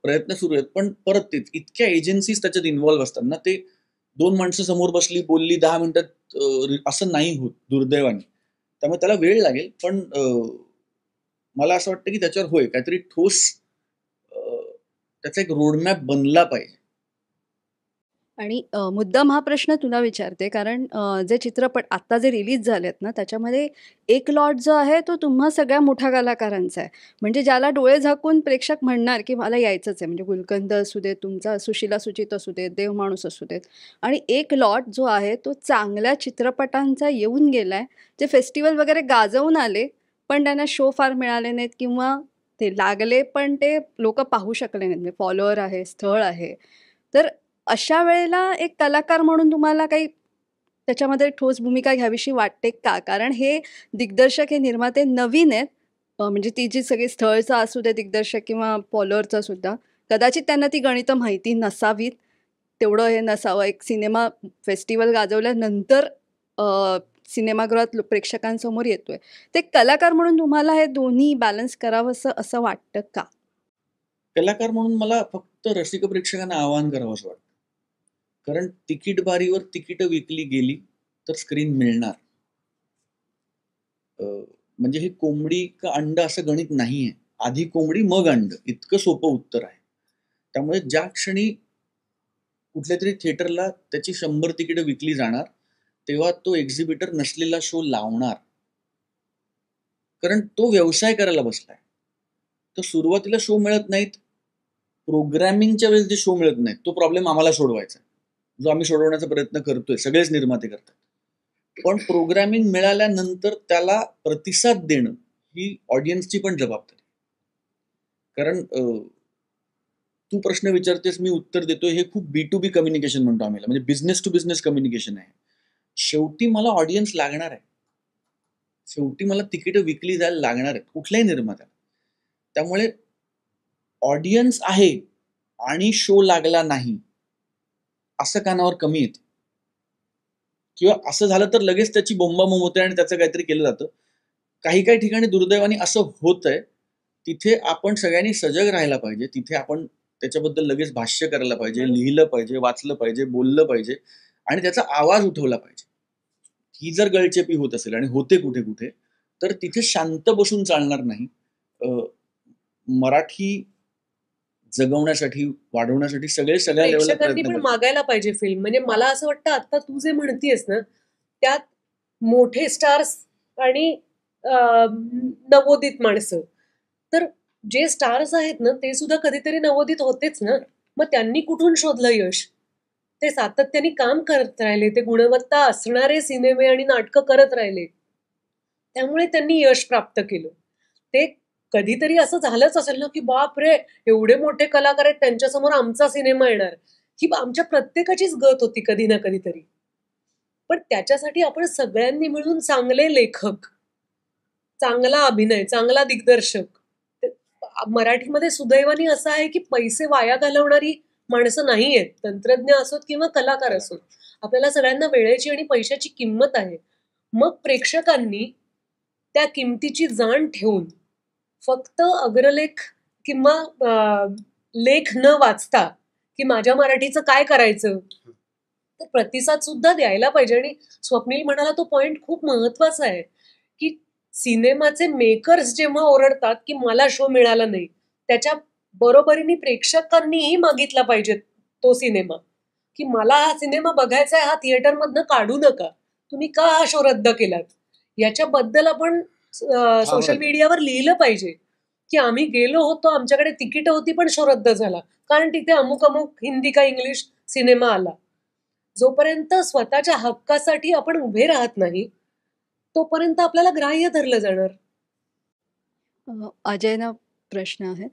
प्रयत्न सुरू आहेत, पण परत तेच, इतक्या एजन्सीज त्याच्यात इन्व्हॉल्व्ह असतात ना, ते 2 माणसं समोर बसली, बोलली 10 मिनिटात असं नाही होत दुर्दैवाने. त्यामुळे त्याला वेळ लागेल, पण मला असं वाटतं की त्याच्यावर होय काहीतरी ठोस त्याचा एक रोडमॅप बनला पाहिजे. आणि मुद्दाम हा प्रश्न तुला विचारते, कारण जे चित्रपट आत्ता जे रिलीज झालेत ना, त्याच्यामध्ये एक लॉट जो आहे तो तुम्हा सगळ्या मोठ्या कलाकारांचा आहे. म्हणजे ज्याला डोळे झाकून प्रेक्षक म्हणणार की मला यायचंच आहे. म्हणजे गुलकंद असू देत, तुमचा सुशीला सुचित असू देत, देवमाणूस असू देत. आणि एक लॉट जो आहे तो चांगल्या चित्रपटांचा येऊन गेलाय, जे फेस्टिवल वगैरे गाजवून आले, पण त्यांना शो फार मिळाले नाहीत, किंवा ते लागले पण ते लोक पाहू शकले नाहीत, म्हणजे फॉलोअर आहे, स्थळ आहे. तर अशा वेळेला एक कलाकार म्हणून तुम्हाला काही त्याच्यामध्ये ठोस भूमिका घ्यावीशी वाटते का? कारण हे दिग्दर्शक, हे निर्माते नवीन आहेत. म्हणजे ती जी सगळी स्थळचा असू दे दिग्दर्शक किंवा फॉलोअरचा सुद्धा, कदाचित त्यांना ती गणितं माहिती नसावीत, तेवढं हे नसावं. एक सिनेमा फेस्टिवल गाजवल्यानंतर सिनेमागृहात प्रेक्षकांसमोर येतोय. ते कलाकार म्हणून तुम्हाला हे दोन्ही बॅलन्स करावंसं असं वाटतं का? कलाकार म्हणून मला फक्त रसिक प्रेक्षकांना आवाहन करावं असं वाटतं. कारण तिकीट बारीवर तिकीटं विकली गेली तर स्क्रीन मिळणार. म्हणजे ही कोंबडी का अंड असं गणित नाहीये. आधी कोंबडी मग अंड, इतकं सोपं उत्तर आहे. त्यामुळे ज्या क्षणी कुठल्या तरी थिएटरला त्याची 100 तिकीटं विकली जाणार, तेव्हा तो एक्झिबिटर नसलेला शो लावणार. कारण तो व्यवसाय करायला बसलाय. तर सुरुवातीला शो मिळत नाहीत, प्रोग्रॅमिंगच्या वेळेस जे शो मिळत नाहीत, तो प्रॉब्लेम आम्हाला सोडवायचा आहे, जो आम्ही सोडवण्याचा प्रयत्न करतोय, सगळेच निर्माते करतात. पण प्रोग्रॅमिंग मिळाल्यानंतर त्याला प्रतिसाद देणं ही ऑडियन्सची पण जबाबदारी. कारण तू प्रश्न विचारतेस, मी उत्तर देतोय, हे खूप B2B कम्युनिकेशन म्हणतो आम्ही, म्हणजे बिझनेस टू बिझनेस कम्युनिकेशन आहे. शेवटी मला ऑडियन्स लागणार आहे, शेवटी मला तिकीटं विकली जायला लागणार आहेत कुठल्याही निर्मात्याला. त्यामुळे ऑडियन्स आहे आणि शो लागला नाही असं कानावर कमी येते, किंवा असं झालं तर लगेच त्याची बोंबाबोंब होते आणि त्याचं काहीतरी केलं जातं. काही काही ठिकाणी दुर्दैवाने असं होतंय. तिथे आपण सगळ्यांनी सजग राहायला पाहिजे. तिथे आपण त्याच्याबद्दल लगेच भाष्य करायला पाहिजे, लिहिलं पाहिजे, वाचलं पाहिजे, बोललं पाहिजे आणि त्याचा आवाज उठवला पाहिजे. ही जर गळचेपी होत असेल आणि होते कुठे कुठे, तर तिथे शांत बसून चालणार नाही. मराठी जगवण्यासाठी, वाढवण्यासाठी सगळ्या लेवलला प्रेक्षकांनी प्रयत्न पण करतात. मागायला पाहिजे फिल्म. म्हणजे मला असं वाटतं आता तू जे म्हणतीयस ना, त्यात मोठे स्टार्स आणि नवोदित माणसं, तर जे स्टार्स आहेत ना ते सुद्धा कधीतरी नवोदित होतेच ना. मग त्यांनी कुठून शोधलं यश? ते सातत्याने काम करत राहिले, ते गुणवत्ता असणारे सिनेमे आणि नाटकं करत राहिले, त्यामुळे त्यांनी यश प्राप्त केलं. ते कधीतरी असं झालंच असेल ना की बाप रे, एवढे मोठे कलाकार आहेत, त्यांच्यासमोर आमचा सिनेमा येणार, ही आमच्या प्रत्येकाचीच गत होती कधी ना कधीतरी. पण त्याच्यासाठी आपण सगळ्यांनी मिळून चांगले लेखक, चांगला अभिनय, चांगला दिग्दर्शक. मराठीमध्ये सुदैवाने असं आहे की पैसे वाया घालवणारी माणसं नाही आहेत, तंत्रज्ञ असोत किंवा कलाकार असोत. आपल्याला सगळ्यांना वेळेची आणि पैशाची किंमत आहे. मग प्रेक्षकांनी त्या किमतीची जाण ठेवून फक्त अग्रलेख किंवा लेख न वाचता की माझ्या मराठीचं काय करायचं, तर प्रतिसाद सुद्धा द्यायला पाहिजे. आणि स्वप्नील म्हणाला तो पॉइंट खूप महत्वाचा आहे की सिनेमाचे मेकर्स जेव्हा ओरडतात की मला शो मिळाला नाही, त्याच्या बरोबरीने प्रेक्षकांनीही मागितला पाहिजे तो सिनेमा, की मला हा सिनेमा बघायचा आहे, हा थिएटरमधनं काढू नका, तुम्ही का हा शो रद्द केलात. याच्याबद्दल आपण सोशल मीडियावर लिहिलं पाहिजे की आम्ही गेलो होतो, आमच्याकडे तिकीट होती पण शो रद्द झाला, कारण तिथे अमुक अमुक हिंदी का इंग्लिश सिनेमा आला. जोपर्यंत स्वतःच्या हक्कासाठी आपण उभे राहत नाही, तोपर्यंत आपल्याला ग्राह्य धरलं जाणार. अजयना प्रश्न आहे.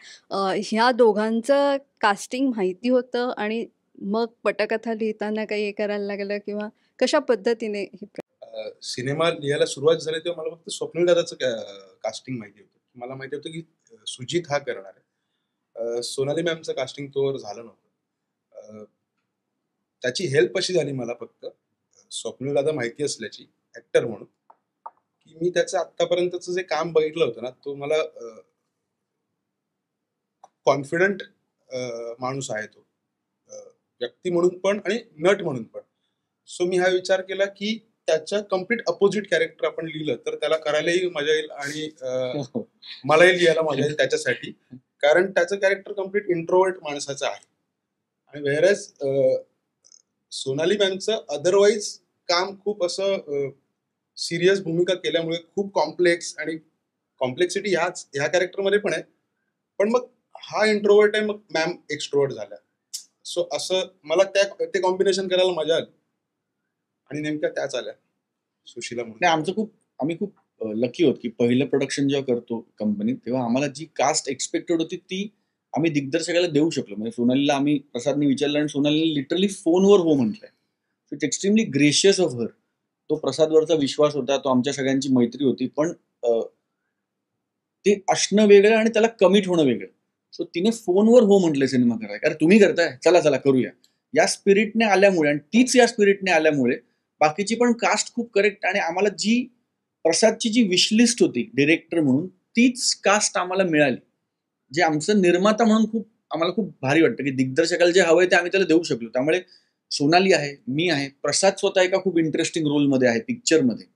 ह्या दोघांचं कास्टिंग माहिती होतं आणि मग पटकथा लिहिताना काही हे करायला लागलं, किंवा कशा पद्धतीने हे सिनेमा लिहायला सुरुवात झाली तेव्हा मला फक्त स्वप्नील दादाचं कास्टिंग माहिती होतं. मला माहिती होतं की सुजित हा करणार आहे. सोनाली मॅमचं कास्टिंग तोवर झालं नव्हतं. त्याची हेल्प अशी झाली मला फक्त स्वप्नील दादा माहिती असल्याची ऍक्टर म्हणून, की मी त्याचं आतापर्यंतचं जे काम बघितलं होतं ना, तो मला कॉन्फिडंट माणूस आहे तो, व्यक्ती म्हणून पण आणि नट म्हणून पण. सो मी हा विचार केला की त्याच्या कम्प्लीट अपोजिट कॅरेक्टर आपण लिहिलं तर त्याला करायलाही मजा येईल आणि मलाही लिहायला मजा येईल त्याच्यासाठी, कारण त्याचं कॅरेक्टर कम्प्लीट इंट्रोवर्ट माणसाचं आहे. आणि व्हेअरएज सोनाली मॅमचं अदरवाईज काम खूप असं सिरियस भूमिका केल्यामुळे खूप कॉम्प्लेक्स, आणि कॉम्प्लेक्सिटी ह्या कॅरेक्टरमध्ये पण आहे, पण मग हा इंट्रोवर्ट आहे, मग मॅम एक्स्ट्रोवर्ट झाल्या. सो असं मला ते कॉम्बिनेशन करायला मजा आली आणि नेमक्या त्याच आल्या सुशीला म्हणून. आम्ही खूप लकी होत की पहिलं प्रोडक्शन जेव्हा करतो कंपनीत तेव्हा आम्हाला जी कास्ट एक्सपेक्टेड होती ती आम्ही दिग्दर्शकाला देऊ शकलो. म्हणजे सोनालीला आम्ही प्रसादने विचारलं आणि सोनालीने लिटरली फोनवर हो म्हटलंय. So it's extremely gracious of her. तो प्रसादवरचा विश्वास होता, तो आमच्या सगळ्यांची मैत्री होती, पण ते असणं वेगळं आणि त्याला कमिट होणं वेगळं. सो तिने फोनवर हो म्हटलं सिनेमा करायला. अरे तुम्ही करताय, चला चला करूया, या स्पिरिटने आल्यामुळे आणि तीच या स्पिरिटने आल्यामुळे बाकीची पण कास्ट खूप करेक्ट आणि आम्हाला जी प्रसादची जी विशलिस्ट होती डिरेक्टर म्हणून तीच कास्ट आम्हाला मिळाली. जे आमचं निर्माता म्हणून आम्हाला खूप भारी वाटतं की दिग्दर्शकाला जे हवंय ते आम्ही त्याला देऊ शकलो. त्यामुळे सोनाली आहे, मी आहे, प्रसाद स्वतः एका खूप इंटरेस्टिंग रोलमध्ये आहे पिक्चरमध्ये.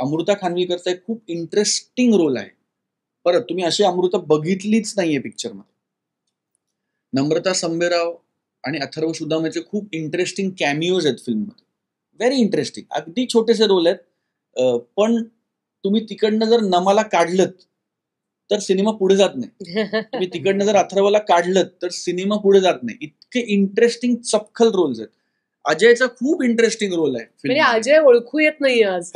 अमृता खानविलकरचा एक खूप इंटरेस्टिंग रोल आहे. परत तुम्ही अशी अमृता बघितलीच नाहीये पिक्चरमध्ये. नम्रता संबेराव आणि अथर्व सुदामेचे खूप इंटरेस्टिंग कॅमिओज आहेत फिल्ममध्ये, व्हेरी इंटरेस्टिंग. अगदी छोटेसे रोल आहेत, पण तुम्ही तिकडनं जर नमाला काढलं तर सिनेमा पुढे जात नाही. तुम्ही तिकडनं जर अथर्वला काढलं तर सिनेमा पुढे जात नाही. इतके इंटरेस्टिंग चपखल रोल्स आहेत. अजयचा खूप इंटरेस्टिंग रोल आहे म्हणजे अजय ओळखू येत नाही आज.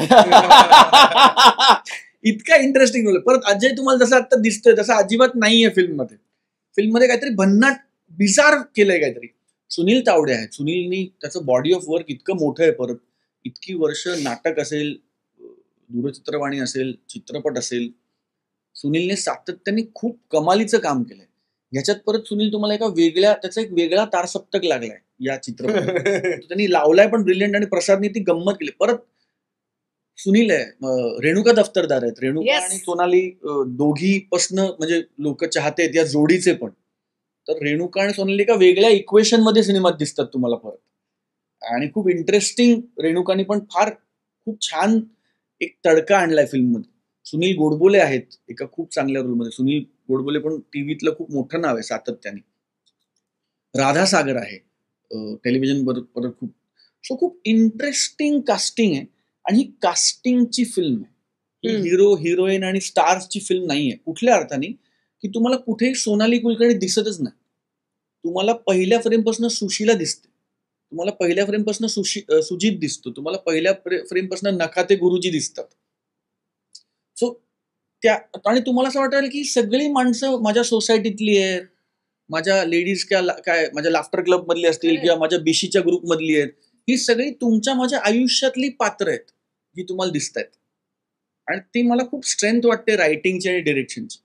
इतका इंटरेस्टिंग रोल आहे. परत अजय तुम्हाला जसं आता दिसतोय तसा अजिबात नाहीये फिल्ममध्ये. फिल्ममध्ये काहीतरी भन्नाट बिजार केलंय काहीतरी. सुनील तावडे आहेत. सुनीलनी त्याचं बॉडी ऑफ वर्क इतकं मोठं आहे. परत इतकी वर्ष नाटक असेल, दूरचित्रवाणी असेल, चित्रपट असेल, सुनीलने सातत्याने खूप कमालीचं काम केलंय. ह्याच्यात परत सुनील तुम्हाला त्याचा एक वेगळा तारसप्तक लागलाय या चित्रपटात. त्यांनी लावलाय पण ब्रिलियंट आणि प्रसादने ती गंमत केली. परत सुनील आहे, रेणुका दफ्तरदार आहेत. रेणुका Yes. आणि सोनाली दोघीपासनं म्हणजे लोक चाहते आहेत या जोडीचे पण. तर रेणुका आणि सोनाली एका वेगळ्या इक्वेशन मध्ये सिनेमात दिसतात तुम्हाला परत. आणि खूप इंटरेस्टिंग रेणुकानी पण खूप छान एक तडका आणलाय फिल्ममध्ये. सुनील गोडबोले आहेत एका खूप चांगल्या रोलमध्ये. सुनील गोडबोले पण टीव्हीतलं खूप मोठं नाव आहे सातत्याने. राधा सागर आहे टेलिव्हिजन परत खूप. सो खूप इंटरेस्टिंग कास्टिंग आहे आणि ही कास्टिंगची फिल्म आहे. ही हिरो हिरोईन आणि स्टार्सची फिल्म नाहीये कुठल्या अर्थाने की तुम्हाला कुठेही सोनाली कुलकर्णी दिसतच नाही. तुम्हाला पहिल्या फ्रेमपासून सुशीला दिसते, तुम्हाला पहिल्या फ्रेमपासून सुजित दिसतो, तुम्हाला पहिल्या फ्रेमपासून नखाते गुरुजी दिसतात. सो आणि तुम्हाला असं वाटेल की सगळी माणसं माझ्या सोसायटीतली आहेत, माझ्या लेडीज काय माझ्या लाफ्टर क्लब मधली असतील किंवा माझ्या बीसीच्या ग्रुप मधली आहेत. ही सगळी तुमच्या माझ्या आयुष्यातली पात्र आहेत जी तुम्हाला दिसत आहेत. आणि ती मला खूप स्ट्रेंथ वाटते रायटिंगची आणि डिरेक्शनची.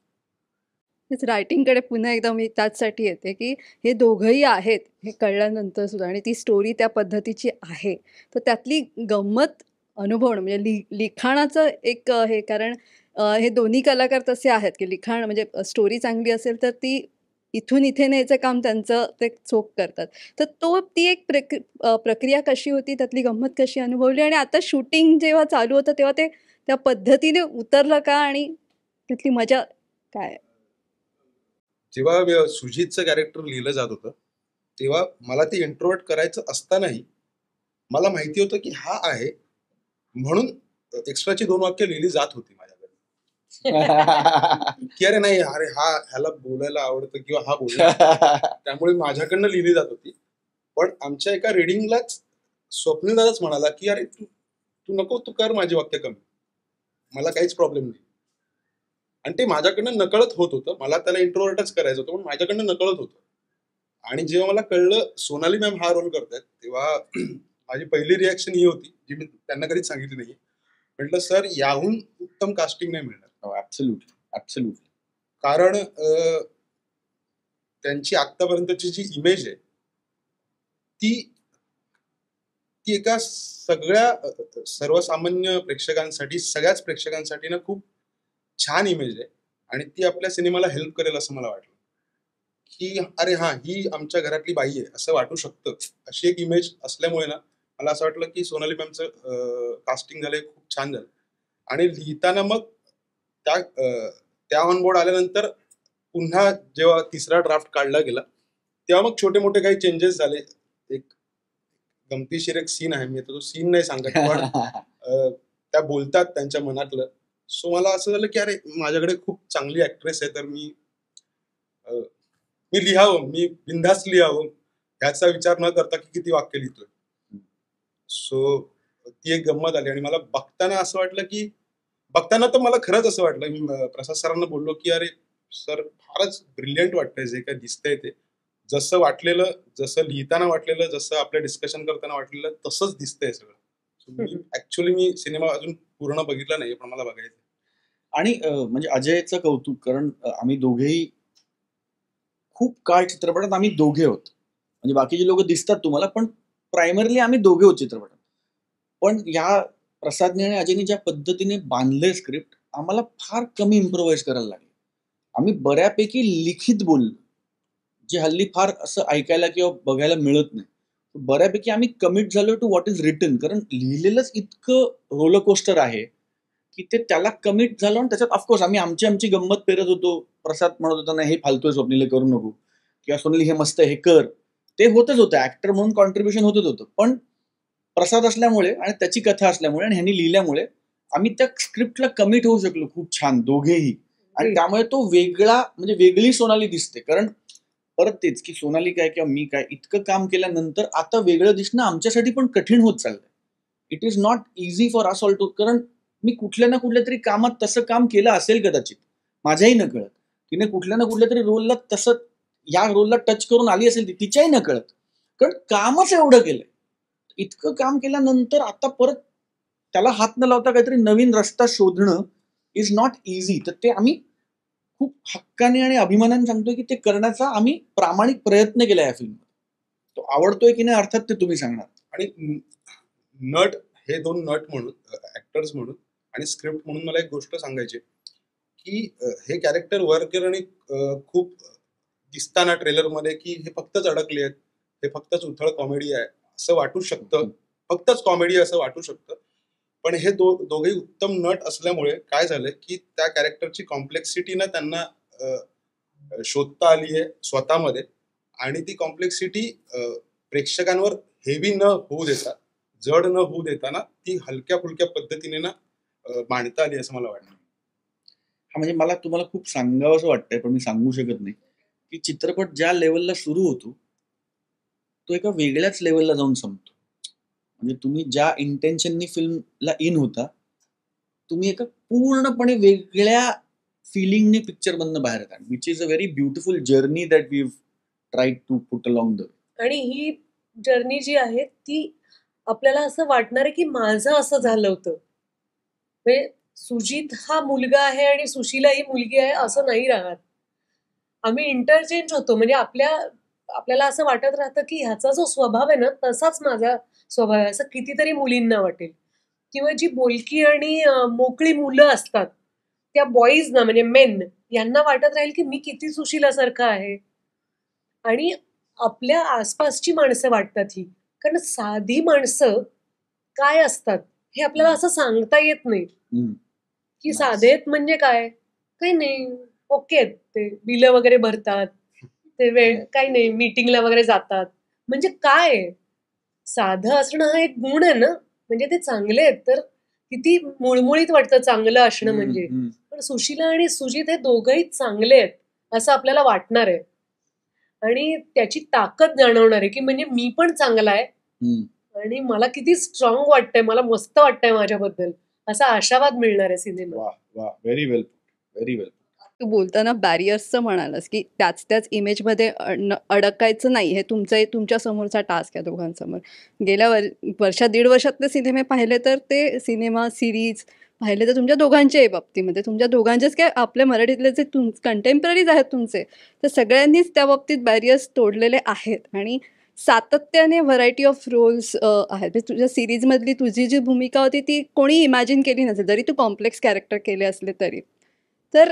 रायटिंगकडे पुन्हा एकदा मी त्याचसाठी येते की हे दोघंही आहेत हे कळल्यानंतर सुद्धा आणि ती स्टोरी त्या पद्धतीची आहे, तर त्यातली गंमत अनुभवणं म्हणजे लिखाणाचं एक हे, कारण हे दोन्ही कलाकार तसे आहेत की लिखाण म्हणजे स्टोरी चांगली असेल तर ती इथून इथे न्यायचं काम त्यांचं ते चोख करतात. तर ती एक प्रक्रिया कशी होती, त्यातली गंमत कशी अनुभवली आणि आता शूटिंग जेव्हा चालू होतं तेव्हा ते त्या पद्धतीने उतरलं का आणि त्यातली मजा काय? जेव्हा सुजितचं कॅरेक्टर लिहिलं जात होतं तेव्हा मला ते इंट्रोवर्ट करायचं असतानाही मला माहिती होतं की हा आहे म्हणून एक्स्ट्राची 2 वाक्य लिहिली जात होती माझ्याकडे की अरे नाही अरे ह्याला बोलायला आवडतं किंवा हा बोलला, त्यामुळे माझ्याकडनं लिहिली जात होती. पण आमच्या एका रिडिंगलाच स्वप्नीलदादाच म्हणाला की अरे तू नको, तू कर माझी वाक्य कमी, मला काहीच प्रॉब्लेम नाही. आणि ते माझ्याकडनं नकळत होत होतं. मला त्याला इंट्रोवर्टच करायचं होतं पण माझ्याकडनं नकळत होतं. आणि जेव्हा मला कळलं सोनाली मॅम हा रोल करतायत तेव्हा माझी पहिली रिॲक्शन ही होती जी मी त्यांना कधीच सांगितली नाही. म्हटलं सर याहून उत्तम कास्टिंग नाही मिळणार. Absolutely absolutely. कारण त्यांची आतापर्यंतची जी इमेज आहे ती एका सर्वसामान्य प्रेक्षकांसाठी, सगळ्याच प्रेक्षकांसाठी ना खूप छान इमेज आहे आणि ती आपल्या सिनेमाला हेल्प करेल असं मला वाटलं की अरे हा ही आमच्या घरातली बाई आहे असं वाटू शकतं. अशी एक इमेज असल्यामुळे ना मला असं वाटलं की सोनाली मॅमचं कास्टिंग झालंय, खूप छान झालं. आणि लिहिताना मग त्या ऑनबोर्ड आल्यानंतर पुन्हा जेव्हा तिसरा ड्राफ्ट काढला गेला तेव्हा मग छोटे मोठे काही चेंजेस झाले. एक गमतीशीर एक सीन आहे, मी तो सीन नाही सांगत पण त्या बोलतात त्यांच्या मनातलं. सो मला असं झालं की अरे माझ्याकडे खूप चांगली ऍक्ट्रेस आहे तर मी लिहावं, मी बिनधास्त लिहावं ह्याचा विचार न करता की किती वाक्य लिहितोय. सो ती एक गंमत आली आणि मला बघताना असं वाटलं की बघताना तर मला खरंच असं वाटलं, मी प्रसाद सरांना बोललो की अरे सर फारच ब्रिलियंट वाटतंय जे काय दिसतंय ते, जसं वाटलेलं, जसं लिहिताना वाटलेलं, जसं आपल्या डिस्कशन करताना वाटलेलं तसंच दिसतंय सगळं. So मी सिनेमा अजून पूर्ण बघितला नाही, पण मला बघायचं. आणि म्हणजे अजयचं कौतुक, कारण आम्ही दोघेही खूप काळ चित्रपटात आम्ही दोघे आहोत. म्हणजे बाकीचे लोक दिसतात तुम्हाला, पण प्रायमरली आम्ही दोघे आहोत चित्रपटात. पण या प्रसादने आणि अजयने ज्या पद्धतीने बांधले स्क्रिप्ट, आम्हाला फार कमी इम्प्रोव्हाइज करायला लागले. आम्ही बऱ्यापैकी लिखित बोललो, जे हल्ली फार असं ऐकायला किंवा बघायला मिळत नाही. बऱ्यापैकी आम्ही कमिट झालो टू व्हॉट इज रिटन, कारण लिहिलेलंच इतकं रोलर कोस्टर आहे की ते त्याला कमिट झालं. आणि त्याच्यात ऑफकोर्स आम्ही आमची गंमत पेरत होतो. प्रसाद म्हणत होता नाही हे फालतू आहे स्वप्नील, करू नको, किंवा सोनली हे मस्त आहे, हे कर. ते होतच होतं, ऍक्टर म्हणून कॉन्ट्रीब्युशन होतच होतं. पण प्रसाद असल्यामुळे आणि त्याची कथा असल्यामुळे आणि ह्यांनी लिहिल्यामुळे आम्ही त्या स्क्रिप्टला कमिट होऊ शकलो खूप छान दोघेही. आणि त्यामुळे तो वेगळा, म्हणजे वेगळी सोनाली दिसते. कारण परत तेच की सोनाली काय किंवा मी काय, इतकं काम केल्यानंतर आता वेगळं दिसणं आमच्यासाठी पण कठीण होत चाललंय. It is not easy for us Alto. कारण मी कुठल्या ना कुठल्या तरी कामात तसं काम केलं असेल कदाचित, माझ्याही न कळत. तिने कुठल्या ना कुठल्या तरी रोलला तसं, या रोलला टच करून आली असेल ती, तिच्याही न कळत. कारण कामच एवढं केलंय. इतकं काम केल्यानंतर आता परत त्याला हात न लावता काहीतरी नवीन रस्ता शोधणं इज नॉट इझी. तर ते आम्ही खूप हक्काने आणि अभिमानाने सांगतोय की ते करण्याचा आम्ही प्रामाणिक प्रयत्न केला या फिल्ममध्ये. तो आवडतोय की नाही अर्थात ते तुम्ही सांगणार. आणि नट, हे दोन नट म्हणून, ऍक्टर्स म्हणून आणि स्क्रिप्ट म्हणून मला एक गोष्ट सांगायची की हे कॅरेक्टर वर्क आणि खूप दिसताना ट्रेलरमध्ये की हे फक्तच अडकले आहेत, हे फक्तच उथळ कॉमेडी आहे असं वाटू शकतं, फक्तच कॉमेडी असं वाटू शकतं. पण हे दोघेही उत्तम नट असल्यामुळे काय झालंय की त्या कॅरेक्टरची कॉम्प्लेक्सिटी ना त्यांना शोधता आली आहे स्वतःमध्ये. आणि ती कॉम्प्लेक्सिटी प्रेक्षकांवर हेवी न होऊ देता, जड न होऊ देताना ती हलक्या फुलक्या पद्धतीने ना मांडता आली असं मला वाटतं. हा, म्हणजे मला तुम्हाला खूप सांगावं असं वाटतंय, पण मी सांगू शकत नाही की चित्रपट ज्या लेवलला सुरू होतो तो एका वेगळ्याच लेवलला जाऊन संपतो. म्हणजे तुम्ही ज्या इंटेन्शननी फिल्मला इन होता, तुम्ही एका पूर्णपणे वेगळ्या फिलिंगने पिक्चर मधनं बाहेर येतात, which is a very beautiful journey that we tried to put along the. आणि ही जर्नी जी आहे ती आपल्याला असं वाटणार आहे की माझं असं झालं होतं. म्हणजे सुजित हा मुलगा आहे आणि सुशीला ही मुलगी आहे असं नाही राहत. आम्ही इंटरचेंज होतो. म्हणजे आपल्याला असं वाटत राहतं की ह्याचा जो स्वभाव आहे ना तसाच माझा स्वभाव आहे, असं कितीतरी मुलींना वाटेल. किंवा जी बोलकी आणि मोकळी मुलं असतात त्या बॉईजना, म्हणजे मेन, यांना वाटत राहील की मी किती सुशीलासारखं आहे. आणि आपल्या आसपासची माणसं वाटतात ही, कारण साधी माणसं काय असतात हे आपल्याला असं सांगता येत नाही की साधेत म्हणजे काय. काही नाही, ओके, ते बिलं वगैरे भरतात, ते वेळ काही नाही, मीटिंगला वगैरे जातात. म्हणजे काय, साधं असणं हा एक गुण आहे ना. म्हणजे ते चांगले आहेत तर किती मुळमुळीत वाटतं चांगलं असणं म्हणजे. पण सुशीला आणि सुजित हे दोघंही चांगले आहेत असं आपल्याला वाटणार आहे. आणि त्याची ताकद जाणवणार आहे की म्हणजे मी पण चांगला आहे आणि मला किती स्ट्रॉंग वाटतंय, मला मस्त वाटतंय माझ्याबद्दल, असा आशावाद मिळणार आहे सिनेमा. वा वा, व्हेरी वेल, व्हेरी वेल. तू बोलताना बॅरियर्सचं म्हणालास की त्याच इमेजमध्ये अडकायचं नाही, हे तुमच्या समोरचा टास्क आहे दोघांसमोर. गेल्या वर्षात 1.5 वर्षातले सिनेमे पाहिले तर ते सिनेमा सिरीज पाहिले तर तुमच्या दोघांच्याही बाबतीमध्ये, तुमच्या दोघांचेच काय आपल्या मराठीतले जे कंटेम्पररीज आहेत तुमचे, तर सगळ्यांनीच त्या बाबतीत बॅरियर्स तोडलेले आहेत. आणि सातत्याने व्हरायटी ऑफ रोल्स आहेत. म्हणजे तुझ्या सिरीजमधली तुझी जी भूमिका होती ती कोणी इमॅजिन केली नसेल, जरी तू कॉम्प्लेक्स कॅरेक्टर केले असले तरी. तर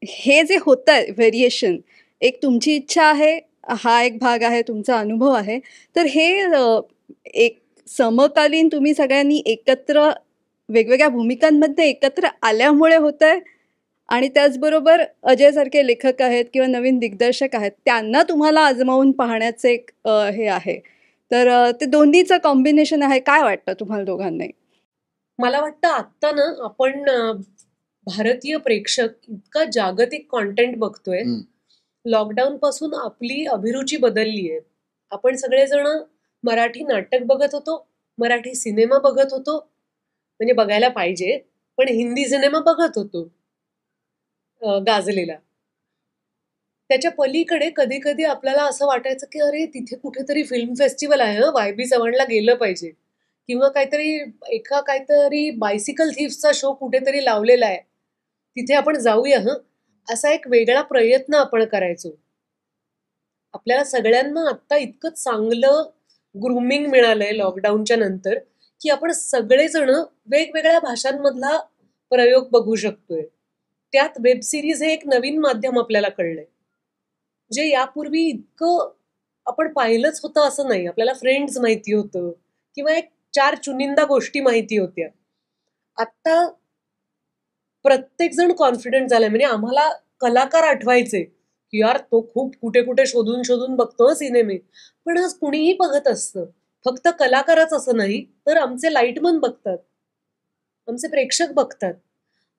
हे जे होतं आहे व्हेरिएशन, एक तुमची इच्छा आहे, हा एक भाग आहे, तुमचा अनुभव आहे. तर हे एक समकालीन तुम्ही सगळ्यांनी एकत्र वेगवेगळ्या भूमिकांमध्ये एकत्र आल्यामुळे होतं आहे. आणि त्याचबरोबर अजयसारखे लेखक आहेत किंवा नवीन दिग्दर्शक आहेत, त्यांना तुम्हाला आजमावून पाहण्याचं एक हे आहे. तर ते दोन्हीचं कॉम्बिनेशन आहे. काय वाटतं तुम्हाला दोघांनाही? मला वाटतं आत्ता ना आपण भारतीय प्रेक्षक इतका जागतिक कॉन्टेंट बघतोय. लॉकडाऊन पासून आपली अभिरुची बदलली आहे. आपण सगळेजण मराठी नाटक बघत होतो, मराठी सिनेमा बघत होतो, म्हणजे बघायला पाहिजे. पण हिंदी सिनेमा बघत होतो गाजलेला. त्याच्या पलीकडे कधी कधी आपल्याला असं वाटायचं की अरे तिथे कुठेतरी फिल्म फेस्टिवल आहे, YB चव्हाणला गेलं पाहिजे, किंवा काहीतरी बायसिकल थीफ्सचा शो कुठेतरी लावलेला आहे, तिथे आपण जाऊया. असा एक वेगळा प्रयत्न आपण करायचो. आपल्याला सगळ्यांना आता इतकं चांगलं ग्रूमिंग मिळालंय लॉकडाऊनच्या नंतर की आपण सगळेजण वेगवेगळ्या भाषांमधला प्रयोग बघू शकतोय. त्यात वेब सिरीज हे एक नवीन माध्यम आपल्याला कळलंय, जे यापूर्वी इतकं आपण पाहिलंच होतं असं नाही. आपल्याला फ्रेंड्स माहिती होतं किंवा एक 4 चुनिंदा गोष्टी माहिती होत्या. आता प्रत्येक जण कॉन्फिडंट झालाय. म्हणजे आम्हाला कलाकार आठवायचे की यार तो खूप कुठे कुठे शोधून शोधून बघतो सिनेमे, पण आज कुणीही बघत असतं. फक्त कलाकारच असं नाही तर आमचे लाईटमन बघतात, आमचे प्रेक्षक बघतात.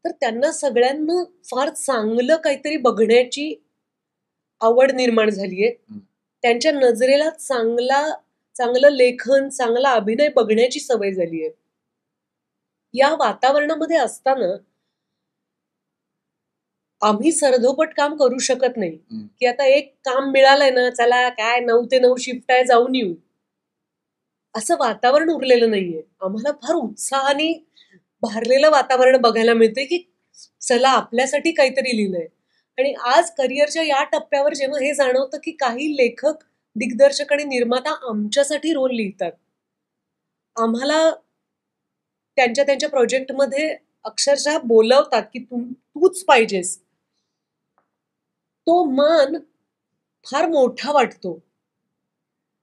तर त्यांना सगळ्यांना फार चांगलं काहीतरी बघण्याची आवड निर्माण झालीये. त्यांच्या नजरेला चांगलं लेखन, चांगला अभिनय बघण्याची सवय झालीये. या वातावरणामध्ये असताना आम्ही सरधोपट काम करू शकत नाही की आता एक काम मिळालंय ना, चला काय 9 ते 9 शिफ्ट आहे, जाऊन येऊ. असं वातावरण उरलेलं नाहीये. आम्हाला फार उत्साहाने भारलेलं वातावरण बघायला मिळतंय की चला आपल्यासाठी काहीतरी लिहिलंय. आणि आज करिअरच्या या टप्प्यावर जेव्हा हे जाणवतं की काही लेखक, दिग्दर्शक आणि निर्माता आमच्यासाठी रोल लिहितात, आम्हाला त्यांच्या प्रोजेक्टमध्ये अक्षरशः बोलवतात की तूच पाहिजेस, तो मान फार मोठा वाटतो.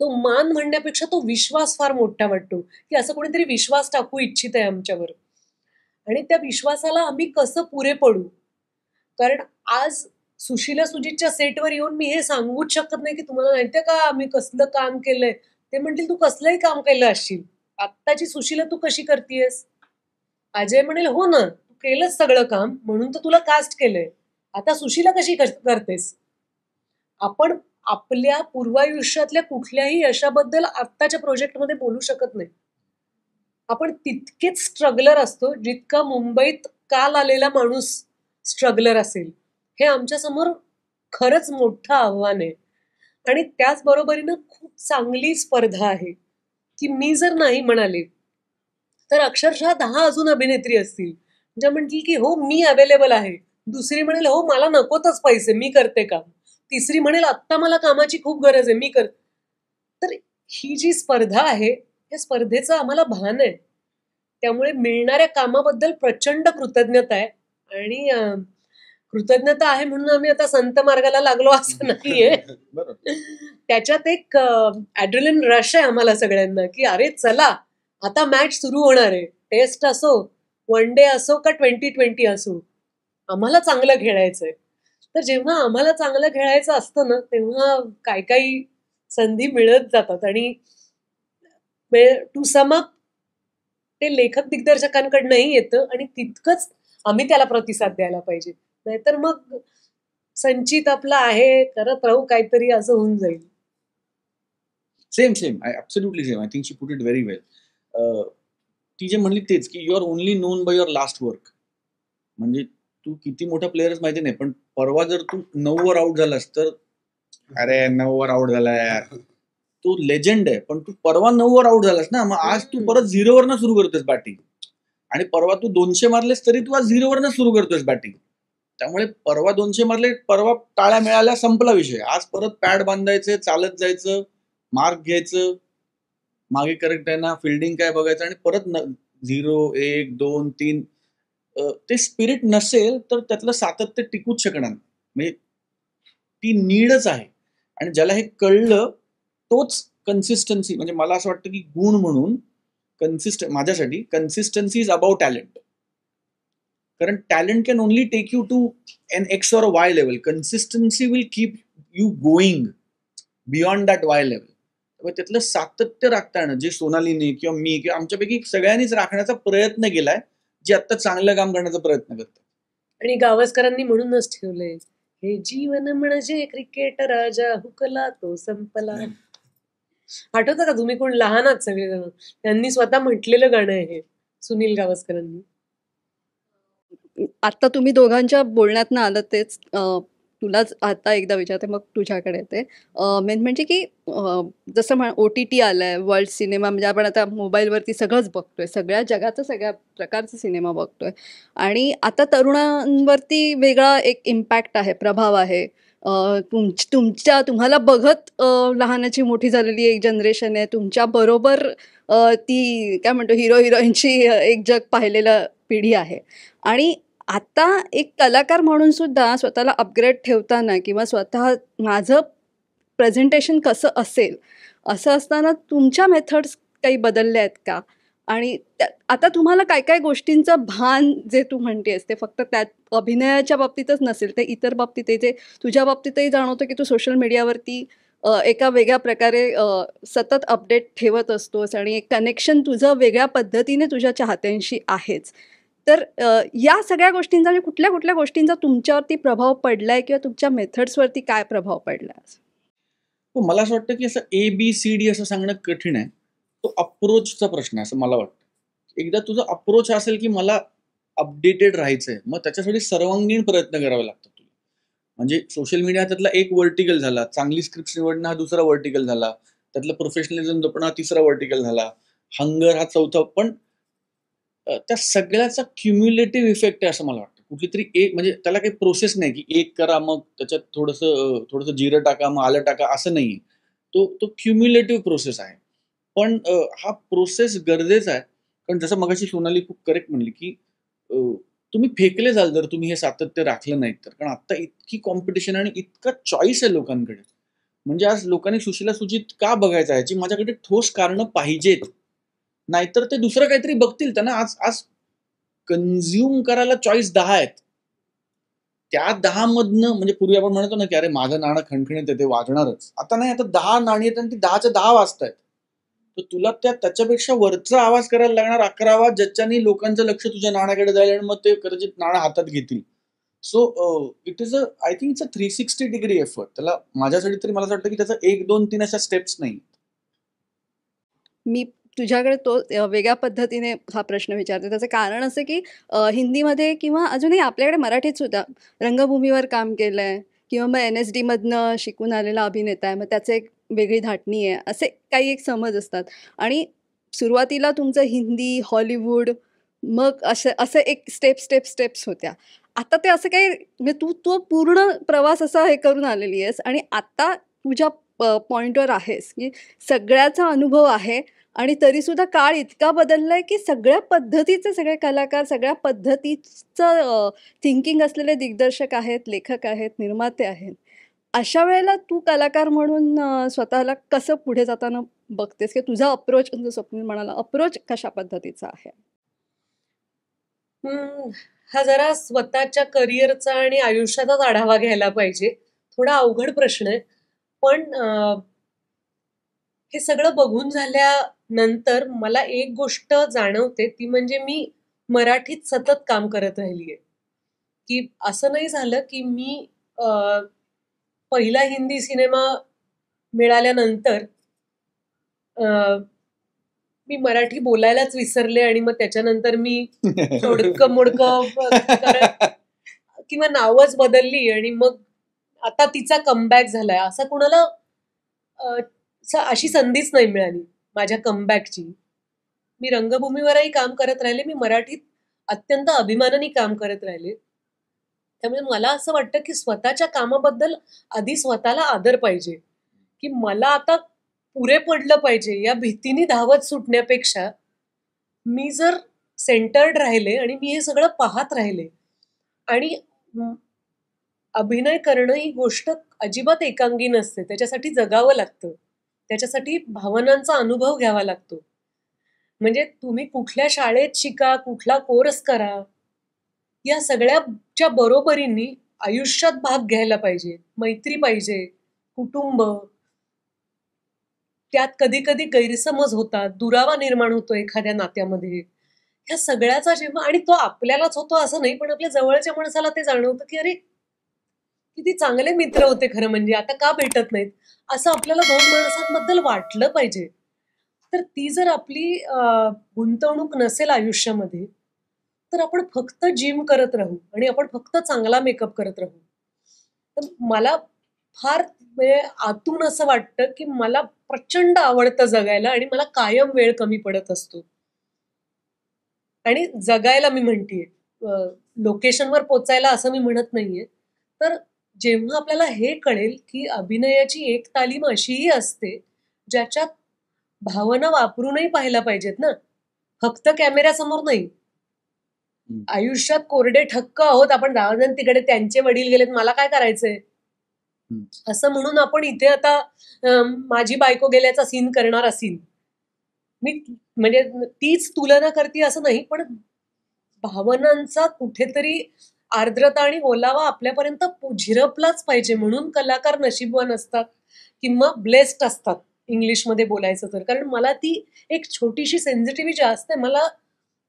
तो मान म्हणण्यापेक्षा तो विश्वास फार मोठा वाटतो की असं कोणीतरी विश्वास टाकू इच्छित आहे आमच्यावर, आणि त्या विश्वासाला आम्ही कसं पुरे पडू. कारण आज सुशीला सुजितच्या सेटवर येऊन मी हे सांगूच शकत नाही की तुम्हाला माहितीये का आम्ही कसलं काम केलंय. ते म्हणतील तू कसलंही काम केलं असशील, आत्ताची सुशीला तू कशी करतेयस. अजय म्हणेल हो ना, तू केलंच सगळं काम म्हणून तर तुला कास्ट केलंय, आता सुशीला कशी करतेस. आपण आपल्या पूर्वायुष्यातल्या कुठल्याही यशाबद्दल आत्ताच्या प्रोजेक्टमध्ये बोलू शकत नाही. आपण तितकेच स्ट्रगलर असतो जितका मुंबईत काल आलेला माणूस स्ट्रगलर असेल. हे आमच्या समोर खरंच मोठं आव्हान आहे. आणि त्याचबरोबरीनं खूप चांगली स्पर्धा आहे की मी जर नाही म्हणाले तर अक्षरशः 10 अजून अभिनेत्री असतील ज्या म्हणतील की हो मी अवेलेबल आहे. दुसरी म्हणेल हो मला नकोतच पैसे, मी करते काम. तिसरी म्हणेल आत्ता मला कामाची खूप गरज आहे, मी कर. तर ही जी स्पर्धा आहे, या स्पर्धेचं आम्हाला भान आहे. त्यामुळे मिळणाऱ्या कामाबद्दल प्रचंड कृतज्ञता आहे. आणि कृतज्ञता आहे म्हणून आम्ही आता संत मार्गाला लागलो असं नाहीये. त्याच्यात एक ॲड्रिनलिन रश आहे आम्हाला सगळ्यांना की अरे चला आता मॅच सुरू होणार आहे. टेस्ट असो, वन डे असो का 2020 असो, आम्हाला चांगलं खेळायचंय. तर जेव्हा आम्हाला चांगलं खेळायचं असतं ना, तेव्हा काही संधी मिळत जातात. आणि टू सम अप ते लेखक दिग्दर्शकांकडनंही येतं आणि तितकंच आम्ही त्याला प्रतिसाद द्यायला पाहिजे. नाहीतर मग संचित आपला आहे, करत राहू काहीतरी, असं होऊन जाईल. Same I absolutely same. I think she put it very well. ती जे म्हणली तेच की you are only known by your last work. म्हणजे तू किती मोठा प्लेयरच माहिती नाही, पण परवा जर तू 9 वर आउट झालास तर अरे 9 वर आउट झालाय, तू लेजंड आहे. पण तू परवा 9 वर आउट झालास ना, मग आज तू परत 0 वरनं सुरू करतोस बॅटिंग. आणि परवा तू 200 मारलेस तरी तू आज 0 वरनं सुरू करतोस बॅटिंग. त्यामुळे परवा 200 मारले, परवा टाळ्या मिळाल्या, संपला विषय. आज परत पॅड बांधायचे, चालत जायचं, मार्क घ्यायचं, मागे करेक्ट आहे ना, फिल्डिंग काय बघायचं, आणि परत 0, 1, 2, 3. ते स्पिरिट नसेल तर त्यातलं सातत्य टिकूच शकणार नाही. म्हणजे ती नीडच आहे. आणि ज्याला हे कळलं तोच कन्सिस्टन्सी, म्हणजे मला असं वाटतं की गुण म्हणून माझ्यासाठी कन्सिस्टन्सी इज अबाउट टॅलेंट. कारण talent can only take you to an X or Y level. Consistency will keep you going beyond that Y level. त्यातलं सातत्य राखता येणं, जे सोनालीने किंवा मी किंवा आमच्यापैकी सगळ्यांनीच राखण्याचा प्रयत्न केलाय, जे आता चांगलं काम करण्याचा प्रयत्न करतात. आणि गावस्करांनी म्हणूनच ठेवलंय, हे जीवन म्हणजे क्रिकेट राजा, हुकला तो संपला. आठवतं का तुम्ही, कोण लहान आहात सगळेजण, त्यांनी स्वतः म्हटलेलं गाणं आहे हे, सुनील गावस्करांनी. आता तुम्ही दोघांच्या बोलण्यातनं आलं तेच तुलाच आता एकदा विचारते मग तुझ्याकडे येते. मेन म्हणजे की जसं OTT आलंय, वर्ल्ड सिनेमा म्हणजे आपण आता मोबाईलवरती सगळंच बघतोय, सगळ्या जगाचा सगळ्या प्रकारचा सिनेमा बघतोय आणि आता तरुणांवरती वेगळा एक इम्पॅक्ट आहे, प्रभाव आहे. तुम्हाला बघत लहानाची मोठी झालेली एक जनरेशन आहे. तुमच्या बरोबर ती काय म्हणतो हिरो हिरोईनची एक जग पाहिलेलं पिढी आहे आणि आता एक कलाकार म्हणून सुद्धा स्वतःला अपग्रेड ठेवताना किंवा स्वतः माझं प्रेझेंटेशन कसं असेल असं असताना तुमच्या मेथड्स काही बदलल्या आहेत का? आणि आता तुम्हाला काय काय गोष्टींचं भान जे तू म्हणतेस ते फक्त त्यात अभिनयाच्या बाबतीतच नसेल, ते इतर बाबतीतही जे तुझ्या बाबतीतही जाणवतं की तू सोशल मीडियावरती एका वेगळ्या प्रकारे सतत अपडेट ठेवत असतोस आणि एक कनेक्शन तुझं वेगळ्या पद्धतीने तुझ्या चाहत्यांशी आहेच. तर या सगळ्या गोष्टींचा म्हणजे कुठल्या कुठल्या गोष्टींचा तुमच्यावरती प्रभाव पडलाय किंवा तुमच्या मेथड्सवरती काय प्रभाव पडलाय? मला असं वाटतं की असं ABCD असं सांगणं कठीण आहे. तो अप्रोचचा प्रश्न आहे असं मला वाटतं. एकदा तुझा अप्रोच असेल की मला अपडेटेड राहायचंय, मग त्याच्यासाठी सर्वांगीण प्रयत्न करावे लागतात तुला. म्हणजे सोशल मीडिया त्यातला एक वर्टिकल झाला, चांगली स्क्रिप्ट निवडणं हा दुसरा वर्टिकल झाला, त्यातलं प्रोफेशनलिझम जपणं हा तिसरा वर्टिकल झाला, हंगर हा चौथा. पण त्या सगळ्याचा क्युम्युलेटिव्ह इफेक्ट आहे असं मला वाटतं. कुठली तरी एक म्हणजे त्याला काही प्रोसेस नाही की एक करा मग त्याच्यात थोडंसं जिरं टाका मग आलं टाका असं नाही. तो क्युम्युलेटिव्ह प्रोसेस आहे. पण हा प्रोसेस गरजेचा आहे. कारण जसं मगाशी सोनाली खूप करेक्ट म्हणली की तुम्ही फेकले जाल जर तुम्ही हे सातत्य राखलं नाहीत तर. कारण आता इतकी कॉम्पिटिशन आणि इतका चॉईस आहे लोकांकडे. म्हणजे आज लोकांनी सुशीला सुजित का बघायचं याची माझ्याकडे ठोस कारणं पाहिजेत. नाहीतर ते दुसरं काहीतरी बघतील. त्यांना आज आज कन्झ्युम करायला चॉईस 10 आहेत. त्या 10 मधनं म्हणजे पूर्वी आपण म्हणतो ना की अरे माझं नाणं खणखणीत आहे ते वाजणारच. आता नाही, आता 10 नाणी आहेत आणि ती 10च्या 10 वाजतायत. तर तुला त्याच्यापेक्षा वरचा आवाज करायला लागणार 11वा ज्याच्याने लोकांचं लक्ष तुझ्या नाण्याकडे जाईल आणि मग ते कदाचित नाणं हातात घेतील. So it is I think it's a 360 degree effort. त्याला माझ्यासाठी तरी मला असं वाटतं की त्याचा 1, 2, 3 अशा स्टेप्स नाही. मी तुझ्याकडे तो वेगळ्या पद्धतीने हा प्रश्न विचारते. त्याचं कारण असं की हिंदीमध्ये किंवा अजूनही आपल्याकडे मराठीत सुद्धा रंगभूमीवर काम केलं आहे किंवा मग NSDमधनं शिकून आलेला अभिनेता आहे, मग त्याचं एक वेगळी धाटणी आहे, असे काही एक समज असतात. आणि सुरुवातीला तुमचं हिंदी, हॉलिवूड, मग असं असं एक स्टेप्स होत्या. आता ते असं काही म्हणजे तू तो पूर्ण प्रवास असा हे करून आलेली आहेस आणि आता तुझ्या पॉईंटवर आहेस की सगळ्याचा अनुभव आहे आणि तरीसुद्धा काळ इतका बदललाय की सगळ्या पद्धतीचे सगळे कलाकार, सगळ्या पद्धतीचं थिंकिंग असलेले दिग्दर्शक आहेत, लेखक आहेत, निर्माते आहेत. अशा वेळेला तू कलाकार म्हणून स्वतःला कसं पुढे जाताना बघतेस की तुझा अप्रोच, जो स्वप्नील म्हणाला, अप्रोच कशा पद्धतीचा आहे? हा जरा स्वतःच्या करिअरचा आणि आयुष्याचाच आढावा घ्यायला पाहिजे. थोडा अवघड प्रश्न आहे. पण हे सगळं बघून झाल्यानंतर मला एक गोष्ट जाणवते, ती म्हणजे मी मराठीत सतत काम करत राहिलीये. की असं नाही झालं की मी पहिला हिंदी सिनेमा मिळाल्यानंतर मी मराठी बोलायलाच विसरले आणि मग त्याच्यानंतर मी तोडकं मोडकं करत किंवा नावच बदलली आणि मग आता तिचा कमबॅक झालाय. असं कुणाला अशी संधीच नाही मिळाली माझ्या कमबॅकची. मी रंगभूमीवरही काम करत राहिले, मी मराठीत अत्यंत अभिमानाने काम करत राहिले. त्यामुळे मला असं वाटतं की स्वतःच्या कामाबद्दल आधी स्वतःला आदर पाहिजे, की मला आता पुरे पडलं पाहिजे या भीतीने धावत सुटण्यापेक्षा मी जर सेंटर्ड राहिले आणि मी हे सगळं पाहत राहिले. आणि अभिनय करणं ही गोष्ट अजिबात एकांगी नसते. त्याच्यासाठी जगावं लागतं, त्याच्यासाठी भावनांचा अनुभव घ्यावा लागतो. म्हणजे तुम्ही कुठल्या शाळेत शिका, कुठला कोर्स करा, या सगळ्याच्या बरोबरीने आयुष्यात भाग घ्यायला पाहिजे. मैत्री पाहिजे, कुटुंब. त्यात कधी कधी गैरसमज होतात, दुरावा निर्माण होतो एखाद्या नात्यामध्ये. ह्या सगळ्याचा जेव्हा, आणि तो आपल्यालाच होतो असं नाही, पण आपल्या जवळच्या माणसाला ते जाणवतं की अरे किती चांगले मित्र होते खरं म्हणजे, आता का भेटत नाहीत, असं आपल्याला 2 माणसांबद्दल वाटलं पाहिजे. तर ती जर आपली गुंतवणूक नसेल आयुष्यामध्ये, तर आपण फक्त जिम करत राहू आणि आपण फक्त चांगला मेकअप करत राहू. तर मला फार म्हणजे आतून असं वाटतं की मला प्रचंड आवडतं जगायला आणि मला कायम वेळ कमी पडत असतो. आणि जगायला मी म्हणतीये, लोकेशनवर पोचायला असं मी म्हणत नाहीये. तर जेव्हा आपल्याला हे कळेल की अभिनयाची एक तालीम अशीही असते ज्याच्यात भावना वापरूनही पाहायला पाहिजेत ना, फक्त कॅमेऱ्यासमोर नाही. हम्म. आयुष्यात कोरडे ठक्क आहोत आपण, जाऊन तिकडे त्यांचे वडील गेलेत, मला काय करायचंय असं म्हणून आपण इथे आता माझी बायको गेल्याचा सीन करणारा सीन मी म्हणजे तीच तुलना करते असं नाही, पण भावनांचा कुठेतरी आर्द्रता आणि ओलावा आपल्यापर्यंत झिरपलाच पाहिजे. म्हणून कलाकार नशीबवान असतात किंवा ब्लेस्ड असतात इंग्लिशमध्ये बोलायचं तर. कारण मला ती एक छोटीशी सेन्सिटिव्हिटी असते, मला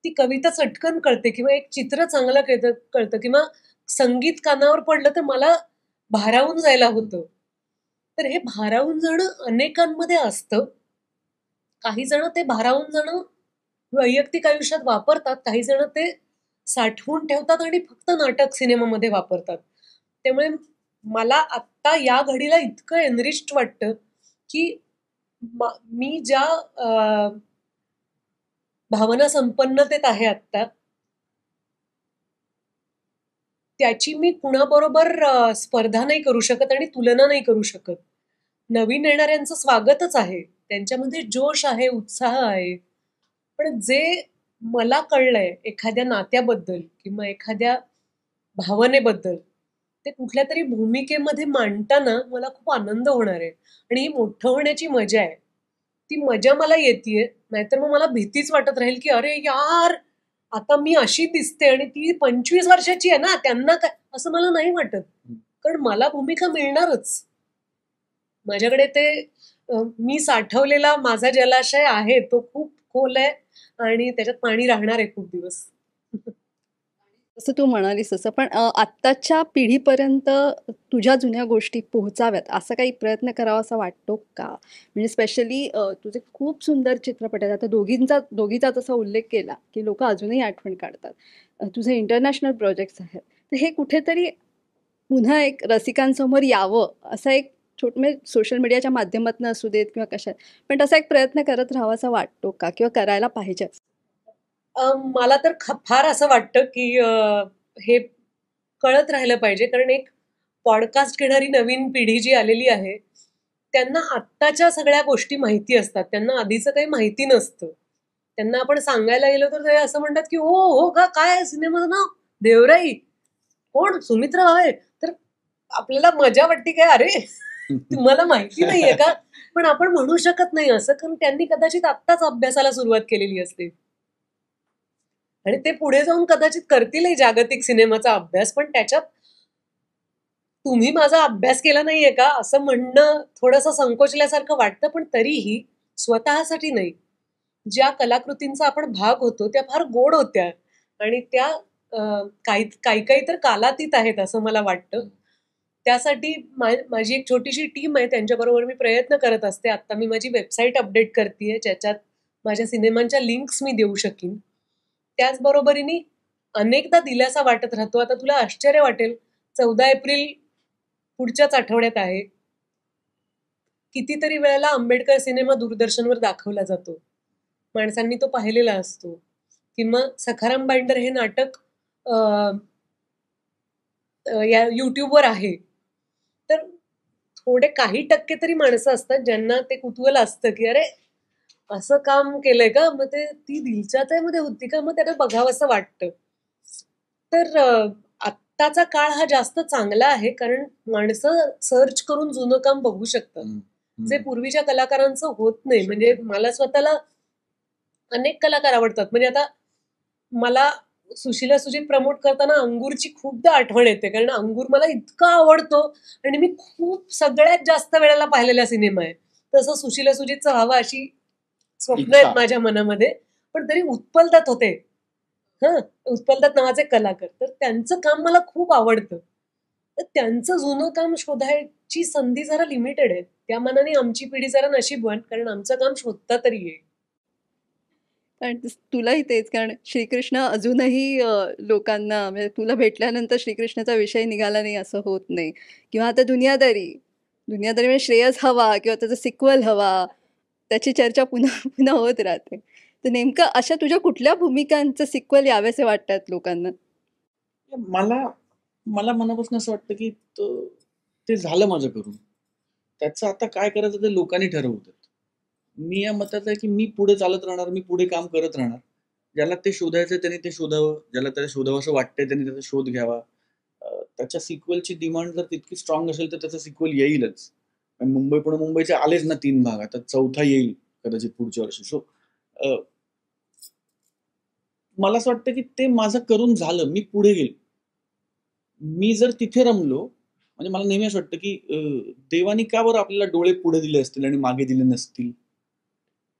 ती कविता चटकन कळते किंवा एक चित्र चांगलं कळतं किंवा संगीत कानावर पडलं तर मला भारावून जायला होतं. तर हे भारावून जाणं अनेकांमध्ये असतं. काही जण ते भारावून जाणं वैयक्तिक आयुष्यात वापरतात, काही जण ते साठवून ठेवतात आणि फक्त नाटक सिनेमामध्ये वापरतात. त्यामुळे मला आत्ता या घडीला इतकं एनरिच्ड वाटतं की मी ज्या भावना संपन्नतेत आहे आत्ता, त्याची मी कुणाबरोबर स्पर्धा नाही करू शकत आणि तुलना नाही करू शकत. नवीन येणाऱ्यांचं स्वागतच आहे, त्यांच्यामध्ये जोश आहे, उत्साह आहे. पण जे मला कळलंय एखाद्या नात्याबद्दल किंवा एखाद्या भावनेबद्दल, ते कुठल्या तरी भूमिकेमध्ये मांडताना मला खूप आनंद होणार आहे. आणि ही मोठं होण्याची मजा आहे. ती मजा मला येतेय, नाहीतर मग मला भीतीच वाटत राहील की अरे यार, आता मी अशी दिसते आणि ती 25 वर्षाची आहे ना, त्यांना काय, असं मला नाही वाटत. कारण मला भूमिका मिळणारच. माझ्याकडे ते मी साठवलेला माझा जलाशय आहे, तो खूप खोल आहे आणि त्याच्यात पाणी राहणार आहे खूप दिवस. जसं तू म्हणालीस तसं पण आत्ताच्या पिढीपर्यंत तुझ्या जुन्या गोष्टी पोहोचाव्यात असा काही प्रयत्न करावा असा वाटतो का? म्हणजे स्पेशली तुझे खूप सुंदर चित्रपट आहेत. आता दोघीचा तसा उल्लेख केला की लोक अजूनही आठवण काढतात. तुझे इंटरनॅशनल प्रोजेक्ट्स आहेत, तर हे कुठेतरी पुन्हा एक रसिकांसमोर यावं असा एक म्हणजे सोशल मीडियाच्या माध्यमातून असू देत किंवा कशात, पण तसा एक प्रयत्न करत राहावा असा वाटतो का किंवा करायला पाहिजे? मला तर फार असं वाटतं की हे कळत राहिलं पाहिजे. कारण एक पॉडकास्ट घेणारी नवीन पिढी जी आलेली आहे, त्यांना आत्ताच्या सगळ्या गोष्टी माहिती असतात, त्यांना आधीचं काही माहिती नसतं. त्यांना आपण सांगायला गेलो तर ते असं म्हणतात की हो हो का, काय सिनेमाचं नाव, देवराई, कोण, सुमित्रा भावे. तर आपल्याला मजा वाटते काय, अरे तुम्हाला माहिती नाहीये का? पण आपण म्हणू शकत नाही असं, कारण त्यांनी कदाचित आत्ताच अभ्यासाला सुरुवात केलेली असते आणि ते पुढे जाऊन कदाचित करतीलही जागतिक सिनेमाचा अभ्यास. पण त्याच्यात तुम्ही माझा अभ्यास केला नाहीये का असं म्हणणं थोडंसं संकोचल्यासारखं वाटतं. पण तरीही स्वतःसाठी नाही, ज्या कलाकृतींचा आपण भाग होतो त्या फार गोड होत्या आणि त्या काही तर कालातीत आहेत असं मला वाटतं. त्यासाठी माझी एक छोटीशी टीम आहे, त्यांच्याबरोबर मी प्रयत्न करत असते. आता मी माझी वेबसाईट अपडेट करतेय, ज्याच्यात माझ्या सिनेमांच्या लिंक्स मी देऊ शकीन. त्याचबरोबरीने अनेकदा दिलासा वाटत राहतो. आता तुला आश्चर्य वाटेल, 14 एप्रिल पुढच्याच आठवड्यात आहे. कितीतरी वेळेला आंबेडकर सिनेमा दूरदर्शनवर दाखवला जातो, माणसांनी तो पाहिलेला असतो. किंवा सखाराम बाइंडर हे नाटक या युट्यूबवर आहे. तर थोडे काही टक्के तरी माणसं असतात ज्यांना ते कुतूहल असतं की अरे असं काम केलंय का, मग ते ती दिलच्या मध्ये होती का, मग त्यांना बघावं असं वाटतं. तर आत्ताचा काळ हा जास्त चांगला आहे, कारण माणसं सर्च करून जुनं काम बघू शकतात, जे पूर्वीच्या कलाकारांचं होत नाही. म्हणजे मला स्वतःला अनेक कलाकार आवडतात. म्हणजे आता मला सुशीला सुजित प्रमोट करताना अंगूरची खूपदा आठवण येते, कारण अंगूर मला इतका आवडतो आणि मी खूप सगळ्यात जास्त वेळेला पाहिलेला सिनेमा आहे. तसं सुशीला सुजितचं व्हावं अशी स्वप्न आहेत माझ्या मनामध्ये. पण तरी उत्पल होते, उत्पल दत्त नावाचे कलाकार, तर त्यांचं काम मला खूप आवडतं. तर त्यांचं जुनं काम शोधायची संधी जरा लिमिटेड आहे. त्या मानाने आमची पिढी जरा नशीबवान, कारण आमचं काम शोधता तरी येईल. आणि तुलाही तेच, कारण श्रीकृष्ण अजूनही लोकांना, म्हणजे तुला भेटल्यानंतर श्रीकृष्णाचा विषय निघाला नाही असं होत नाही. किंवा आता दुनियादारी दुनियादारी म्हणजे श्रेयस हवा किंवा त्याचा सिक्वल हवा, त्याची चर्चा पुन्हा पुन्हा होत राहते. तर नेमकं अशा तुझ्या कुठल्या भूमिकांचं सिक्वल यावेसे वाटतात लोकांना? मला मला मनापासून असं वाटतं की ते झालं माझं करून. त्याचं आता काय करायचं ते लोकांनी ठरवतात. मी या मताचा आहे की मी पुढे चालत राहणार, मी पुढे काम करत राहणार. ज्याला ते शोधायचं त्यांनी ते शोधावं, ज्याला त्याला शोधावं असं वाटतंय त्यांनी त्याचा शोध घ्यावा. त्याच्या सिक्वलची डिमांड जर तितकी स्ट्रॉंग असेल तर त्याचा सिक्वल येईलच. मुंबई पुणे मुंबईचे आलेच ना 3 भाग, आता 4था येईल कदाचित पुढच्या वर्षी. सो मला असं वाटतं की ते माझं करून झालं, मी पुढे गेलो. मी जर तिथे रमलो, म्हणजे मला नेहमी असं वाटतं की देवानी का बरं आपल्याला डोळे पुढे दिले असतील आणि मागे दिले नसतील,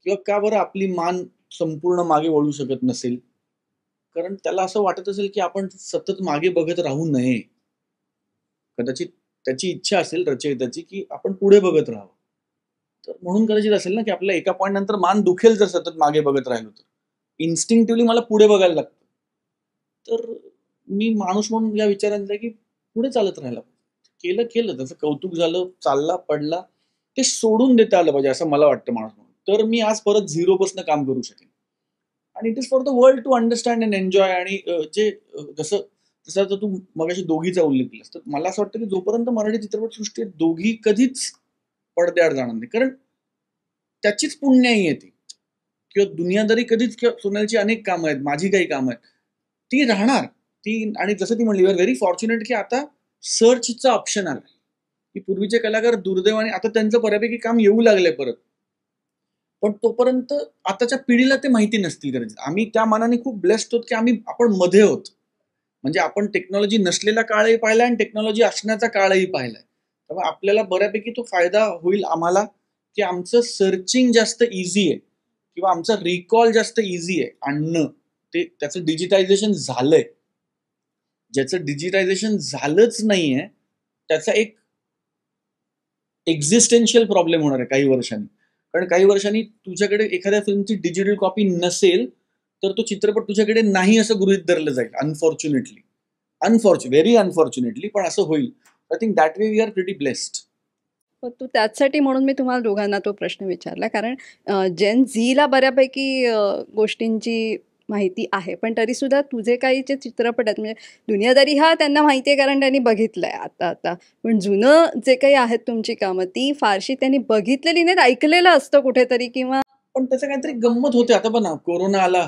किंवा का बरं आपली मान संपूर्ण मागे वळू शकत नसेल. कारण त्याला असं वाटत असेल की आपण सतत मागे बघत राहू नये. कदाचित त्याची इच्छा असेल रचयिताची की आपण पुढे बघत राहावं. तर म्हणून कदाचित असेल ना की आपल्याला एका पॉईंट नंतर मान दुखेल जर सतत मागे बघत राहिलो तर. इन्स्टिंक्टिव्हली मला पुढे बघायला लागतं. तर मी माणूस म्हणून या विचारांचा आहे की पुढे चालत राहायला पाहिजे. केलं त्याचं कौतुक झालं, चालला पडला, ते सोडून देता आलं पाहिजे असं मला वाटतं माणूस म्हणून. तर मी आज परत झिरोपासून काम करू शकेन. आणि it is for the world to understand and enjoy. आणि जसं आता तू मगाशी दोघीचा उल्लेख केलास, तर मला असं वाटतं की जोपर्यंत मराठी चित्रपटसृष्टीत दोघी कधीच पडद्याआड जाणार नाही, कारण त्याचीच पुण्याई येते. किंवा दुनियादारी कधीच, किंवा सोनालची अनेक कामं आहेत, माझी काही कामं आहेत, ती राहणार. ती, आणि जसं ती म्हणली, यू आर व्हेरी फॉर्च्युनेट की आता सर्चचा ऑप्शन आलाय. की पूर्वीचे कलाकार दुर्दैवाने आता त्यांचं बऱ्यापैकी काम येऊ लागलंय परत, पण तोपर्यंत आताच्या पिढीला ते माहिती नसतील कदाचित. आम्ही त्या मानाने खूप ब्लेस्ड होत की आपण मध्ये होत. म्हणजे आपण टेक्नॉलॉजी नसलेला काळही पाहिलाय आणि टेक्नॉलॉजी असण्याचा काळही पाहिलाय. त्यामुळे आपल्याला बऱ्यापैकी तो फायदा होईल आम्हाला की आमचं सर्चिंग जास्त इझी आहे, किंवा आमचा रिकॉल जास्त इझी आहे आणणं. त्याचं डिजिटायझेशन झालंय. ज्याचं डिजिटायझेशन झालंच नाहीये त्याचा एक एक्झिस्टेन्शियल प्रॉब्लेम होणार आहे काही वर्षांनी. कारण काही वर्षांनी तुझ्याकडे एखाद्या फिल्मची डिजिटल कॉपी नसेल तर तो चित्रपट तुझ्याकडे नाही असं गृहीत धरलं जाईल. व्हेरी अनफॉर्च्युनेटली, पण असं होईल. I think that way we are pretty blessed. तू त्याचसाठी म्हणून मी तुम्हाला दोघांना तो प्रश्न विचारला, कारण जेन झीला बऱ्यापैकी गोष्टींची माहिती आहे, पण तरीसुद्धा तुझे काही जे चित्रपट आहेत, म्हणजे दुनियादारी हा त्यांना माहिती आहे कारण त्यांनी बघितलंय आता, पण जुनं जे काही आहेत तुमची कामं ती फारशी त्यांनी बघितलेली नाहीत, ऐकलेलं असतं कुठेतरी किंवा. पण त्याचं काहीतरी गंमत होते. आता बघा, कोरोना आला,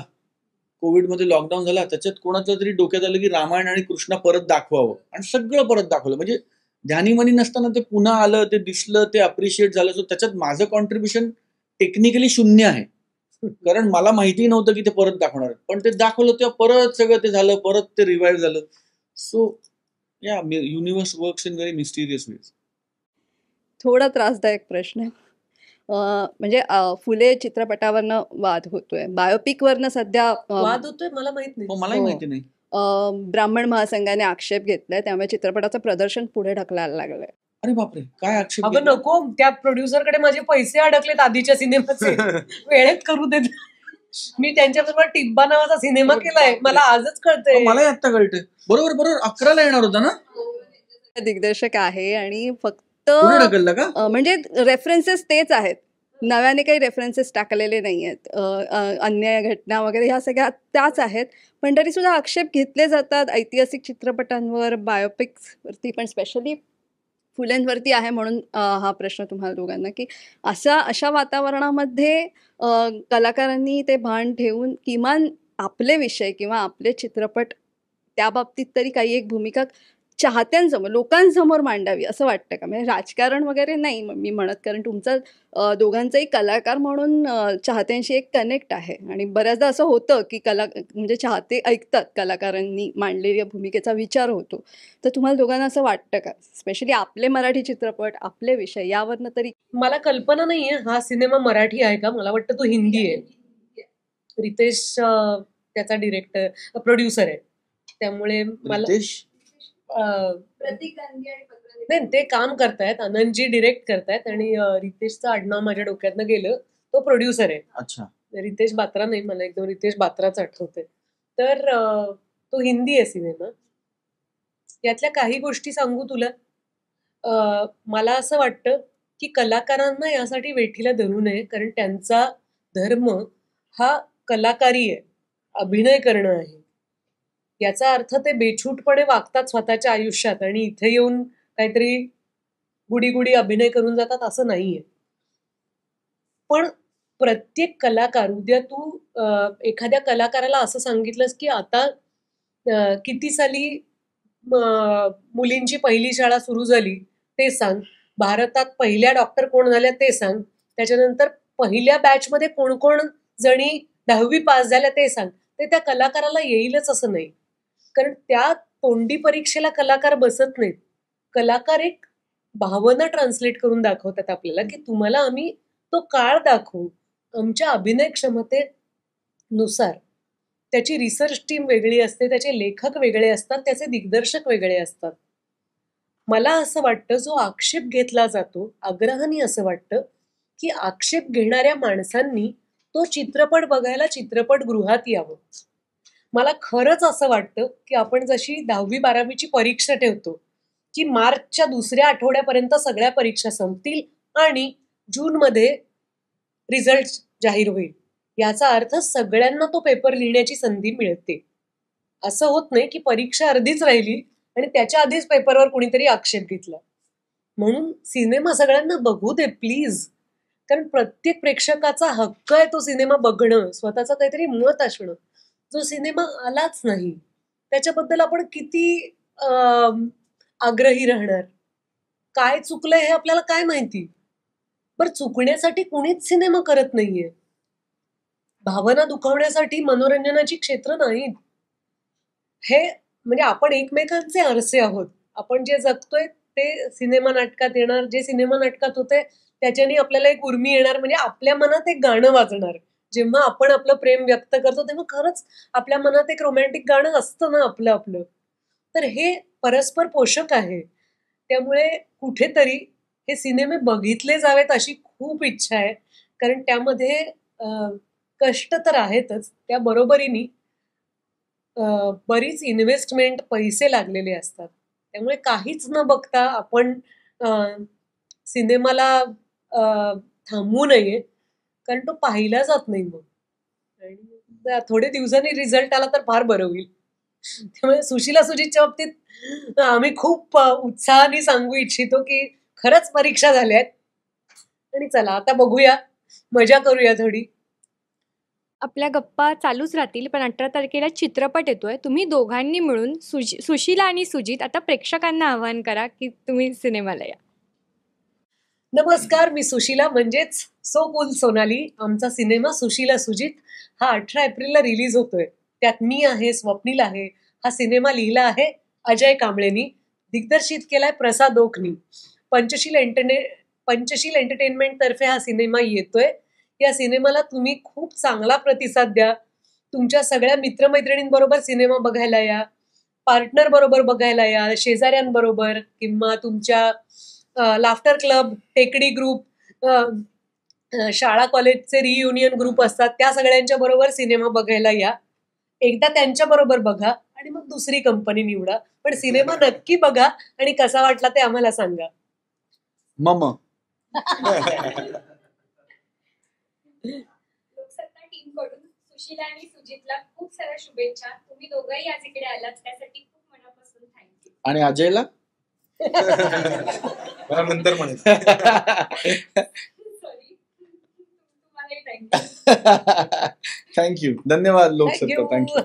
कोविडमध्ये लॉकडाऊन झाला, त्याच्यात कोणाचं तरी डोक्यात आलं की रामायण आणि कृष्णा परत दाखवावं, आणि सगळं परत दाखवलं. म्हणजे ध्यानीमनी नसताना ते पुन्हा आलं, ते दिसलं, ते अप्रिशिएट झालं. सो त्याच्यात माझं कॉन्ट्रीब्युशन टेक्निकली 0 आहे, कारण मला माहिती नव्हतं की ते परत दाखवणार. पण ते दाखवलं तेव्हा परत सगळं ते झालं, परत ते रिवाईव्ह झालं. सो या universe works in very mysterious ways. थोडा त्रासदायक प्रश्न. म्हणजे फुले चित्रपटावरनं वाद होतोय, बायोपिकवरनं सध्या वाद होतोय, मला माहित नाही. मलाही माहिती नाही. ब्राह्मण महासंघाने आक्षेप घेतलाय, त्यामुळे चित्रपटाचं प्रदर्शन पुढे ढकलायला लागलंय. अरे बापरे, काय आक्षेप अगं घेतला? नको, त्या प्रोड्युसरकडे माझे पैसे अडकलेत आधीच्या सिनेमाचे. वेळेत करू देत. मी त्यांच्याबरोबर टिब्बा नावाचा सिनेमा केलाय, मला आजच कळतंय. मलाही आता कळतंय. बरोबर 11ला येणार होता ना. दिग्दर्शक आहे आणि फक्त पुढे ढकलला का? म्हणजे रेफरन्सेस तेच आहेत, नव्याने काही रेफरन्सेस टाकलेले नाही आहेत. अन्याय घटना वगैरे ह्या सगळ्या त्याच आहेत, पण तरी सुद्धा आक्षेप घेतले जातात ऐतिहासिक चित्रपटांवर, बायोपिक्सवरती, पण स्पेशली फुलेंवरती आहे. म्हणून हा प्रश्न तुम्हाला दोघांना, की अशा वातावरणामध्ये कलाकारांनी ते भान ठेवून किमान आपले विषय किंवा आपले चित्रपट त्या बाबतीत तरी काही एक भूमिका चाहत्यांसमोर, लोकांसमोर मांडावी असं वाटतं का? म्हणजे राजकारण वगैरे नाही मी म्हणत, कारण तुमचा दोघांचाही कलाकार म्हणून चाहत्यांशी एक कनेक्ट आहे, आणि बऱ्याचदा असं होतं की म्हणजे चाहते ऐकतात, कलाकारांनी मांडलेल्या भूमिकेचा विचार होतो. तर तुम्हाला दोघांना असं वाटतं का, स्पेशली आपले मराठी चित्रपट, आपले विषय यावरनं तरी? मला कल्पना नाहीये हा सिनेमा मराठी आहे का, मला वाटतं तो हिंदी आहे. रितेश त्याचा डिरेक्टर प्रोड्युसर आहे, त्यामुळे मला नाही, ते काम करतायत, आनंदजी डिरेक्ट करतायत, आणि रितेशचं आडनाव माझ्या डोक्यातनं गेलं, तो प्रोड्युसर आहे. अच्छा. रितेश बात्रा नाही, मला एकदम रितेश बात्राच आठवते. तर तो हिंदी आहे सिनेमा. यातल्या काही गोष्टी सांगू तुला. मला असं वाटतं की कलाकारांना यासाठी वेठीला धरू नये, कारण त्यांचा धर्म हा कलाकारी आहे, अभिनय करणं आहे. याचा अर्थ ते बेछूटपणे वागतात स्वतःच्या आयुष्यात आणि इथे येऊन काहीतरी गुडी गुडी अभिनय करून जातात असं नाहीये. पण प्रत्येक कलाकार, उद्या तू एखाद्या कलाकाराला असं सांगितलंस की आता किती साली मुलींची पहिली शाळा सुरू झाली ते सांग, भारतात पहिल्या डॉक्टर कोण झाल्या ते सांग, त्याच्यानंतर पहिल्या बॅचमध्ये कोण कोण जणी 10वी पास झाल्या ते सांग, ते त्या कलाकाराला येईलच असं नाही. कारण त्या तोंडी परीक्षेला कलाकार बसत नाहीत. कलाकार एक भावना ट्रान्सलेट करून दाखवतात आपल्याला की तुम्हाला आम्ही तो काळ दाखवू. आमच्या अभिनय क्षमतेनुसार त्याची रिसर्च टीम वेगळी असते, त्याचे लेखक वेगळे असतात, त्याचे दिग्दर्शक वेगळे असतात. मला असं वाटतं जो आक्षेप घेतला जातो, आग्रहाने असं वाटतं की आक्षेप घेणाऱ्या माणसांनी तो चित्रपट बघायला चित्रपटगृहात यावं. मला खरंच असं वाटतं की आपण जशी 10वी 12वीची परीक्षा ठेवतो की मार्चच्या दुसऱ्या आठवड्यापर्यंत सगळ्या परीक्षा संपतील आणि जूनमध्ये रिझल्ट जाहीर होईल, याचा अर्थ सगळ्यांना तो पेपर लिहिण्याची संधी मिळते. असं होत नाही की परीक्षा अर्धीच राहिली आणि त्याच्या आधीच पेपरवर कुणीतरी आक्षेप घेतला. म्हणून सिनेमा सगळ्यांना बघू दे प्लीज, कारण प्रत्येक प्रेक्षकाचा हक्क आहे तो सिनेमा बघणं, स्वतःचं काहीतरी मत असणं. जो सिनेमा आलाच नाही त्याच्याबद्दल आपण किती आग्रही राहणार? काय चुकलंय हे आपल्याला काय माहिती? बरं, चुकण्यासाठी कुणीच सिनेमा करत नाहीये. भावना दुखावण्यासाठी मनोरंजनाची क्षेत्र नाहीत. हे म्हणजे आपण एकमेकांचे आरसे आहोत. आपण जे जगतोय ते सिनेमा नाटकात येणार, जे सिनेमा नाटकात होते त्याच्याने आपल्याला एक उर्मी येणार, म्हणजे आपल्या मनात एक गाणं वाजणार. जेव्हा आपण आपलं प्रेम व्यक्त करतो तेव्हा खरंच आपल्या मनात एक रोमॅन्टिक गाणं असतं ना आपलं आपलं. तर हे परस्पर पोषक आहे. त्यामुळे कुठेतरी हे सिनेमे बघितले जावेत अशी खूप इच्छा आहे, कारण त्यामध्ये कष्ट तर आहेतच, त्या बरोबरीने बरीच इन्व्हेस्टमेंट, पैसे लागलेले असतात. त्यामुळे काहीच न बघता आपण सिनेमाला थांबवू नये, कारण तो पाहिला जात नाही मग. आणि थोडे दिवसांनी रिझल्ट आला तर फार बरं होईल. त्यामुळे सुशीला सुजितच्या बाबतीत आम्ही खूप उत्साहाने सांगू इच्छितो की खरंच परीक्षा झाल्यात आणि चला आता बघूया, मजा करूया थोडी. आपल्या गप्पा चालूच राहतील, पण 18 तारखेला चित्रपट येतोय. तुम्ही दोघांनी मिळून सुशीला आणि सुजित आता प्रेक्षकांना आवाहन करा की तुम्ही सिनेमाला या. नमस्कार, मी सुशीला म्हणजेच सो कूल सोनाली. आमचा सिनेमा सुशीला सुजित हा 18 एप्रिलला रिलीज होतोय. त्यात मी आहे, स्वप्नील आहे. हा सिनेमा लिहिला आहे अजय कांबळेनी, दिग्दर्शित केलाय प्रसाद ओकनी. पंचशील एंटरटेनमेंट तर्फे हा सिनेमा येतोय. या सिनेमाला तुम्ही खूप चांगला प्रतिसाद द्या. तुमच्या सगळ्या मित्रमैत्रिणींबरोबर सिनेमा बघायला या, पार्टनर बरोबर बघायला या, शेजाऱ्यांबरोबर किंवा तुमच्या लाफ्टर क्लब, टेकडी ग्रुप, शाळा कॉलेजचे रियुनियन ग्रुप असतात त्या सगळ्यांच्या बरोबर सिनेमा बघायला या. एकदा त्यांच्या बरोबर बघा आणि मग दुसरी कंपनी निवडा, पण सिनेमा नक्की बघा आणि कसा वाटला ते आम्हाला सांगा. लोकसत्ता टीम कडून सुशीला आणि सुजितला खूप साऱ्या शुभेच्छा. तुम्ही दोघंही आज इकडे आलात त्यासाठी खूप मनापासून थँक्यू. आणि अजयला मला नंतर म्हणेल. सॉरी, तुम्हालाही थँक्यू. थँक्यू, धन्यवाद लोकसत्ता, थँक्यू.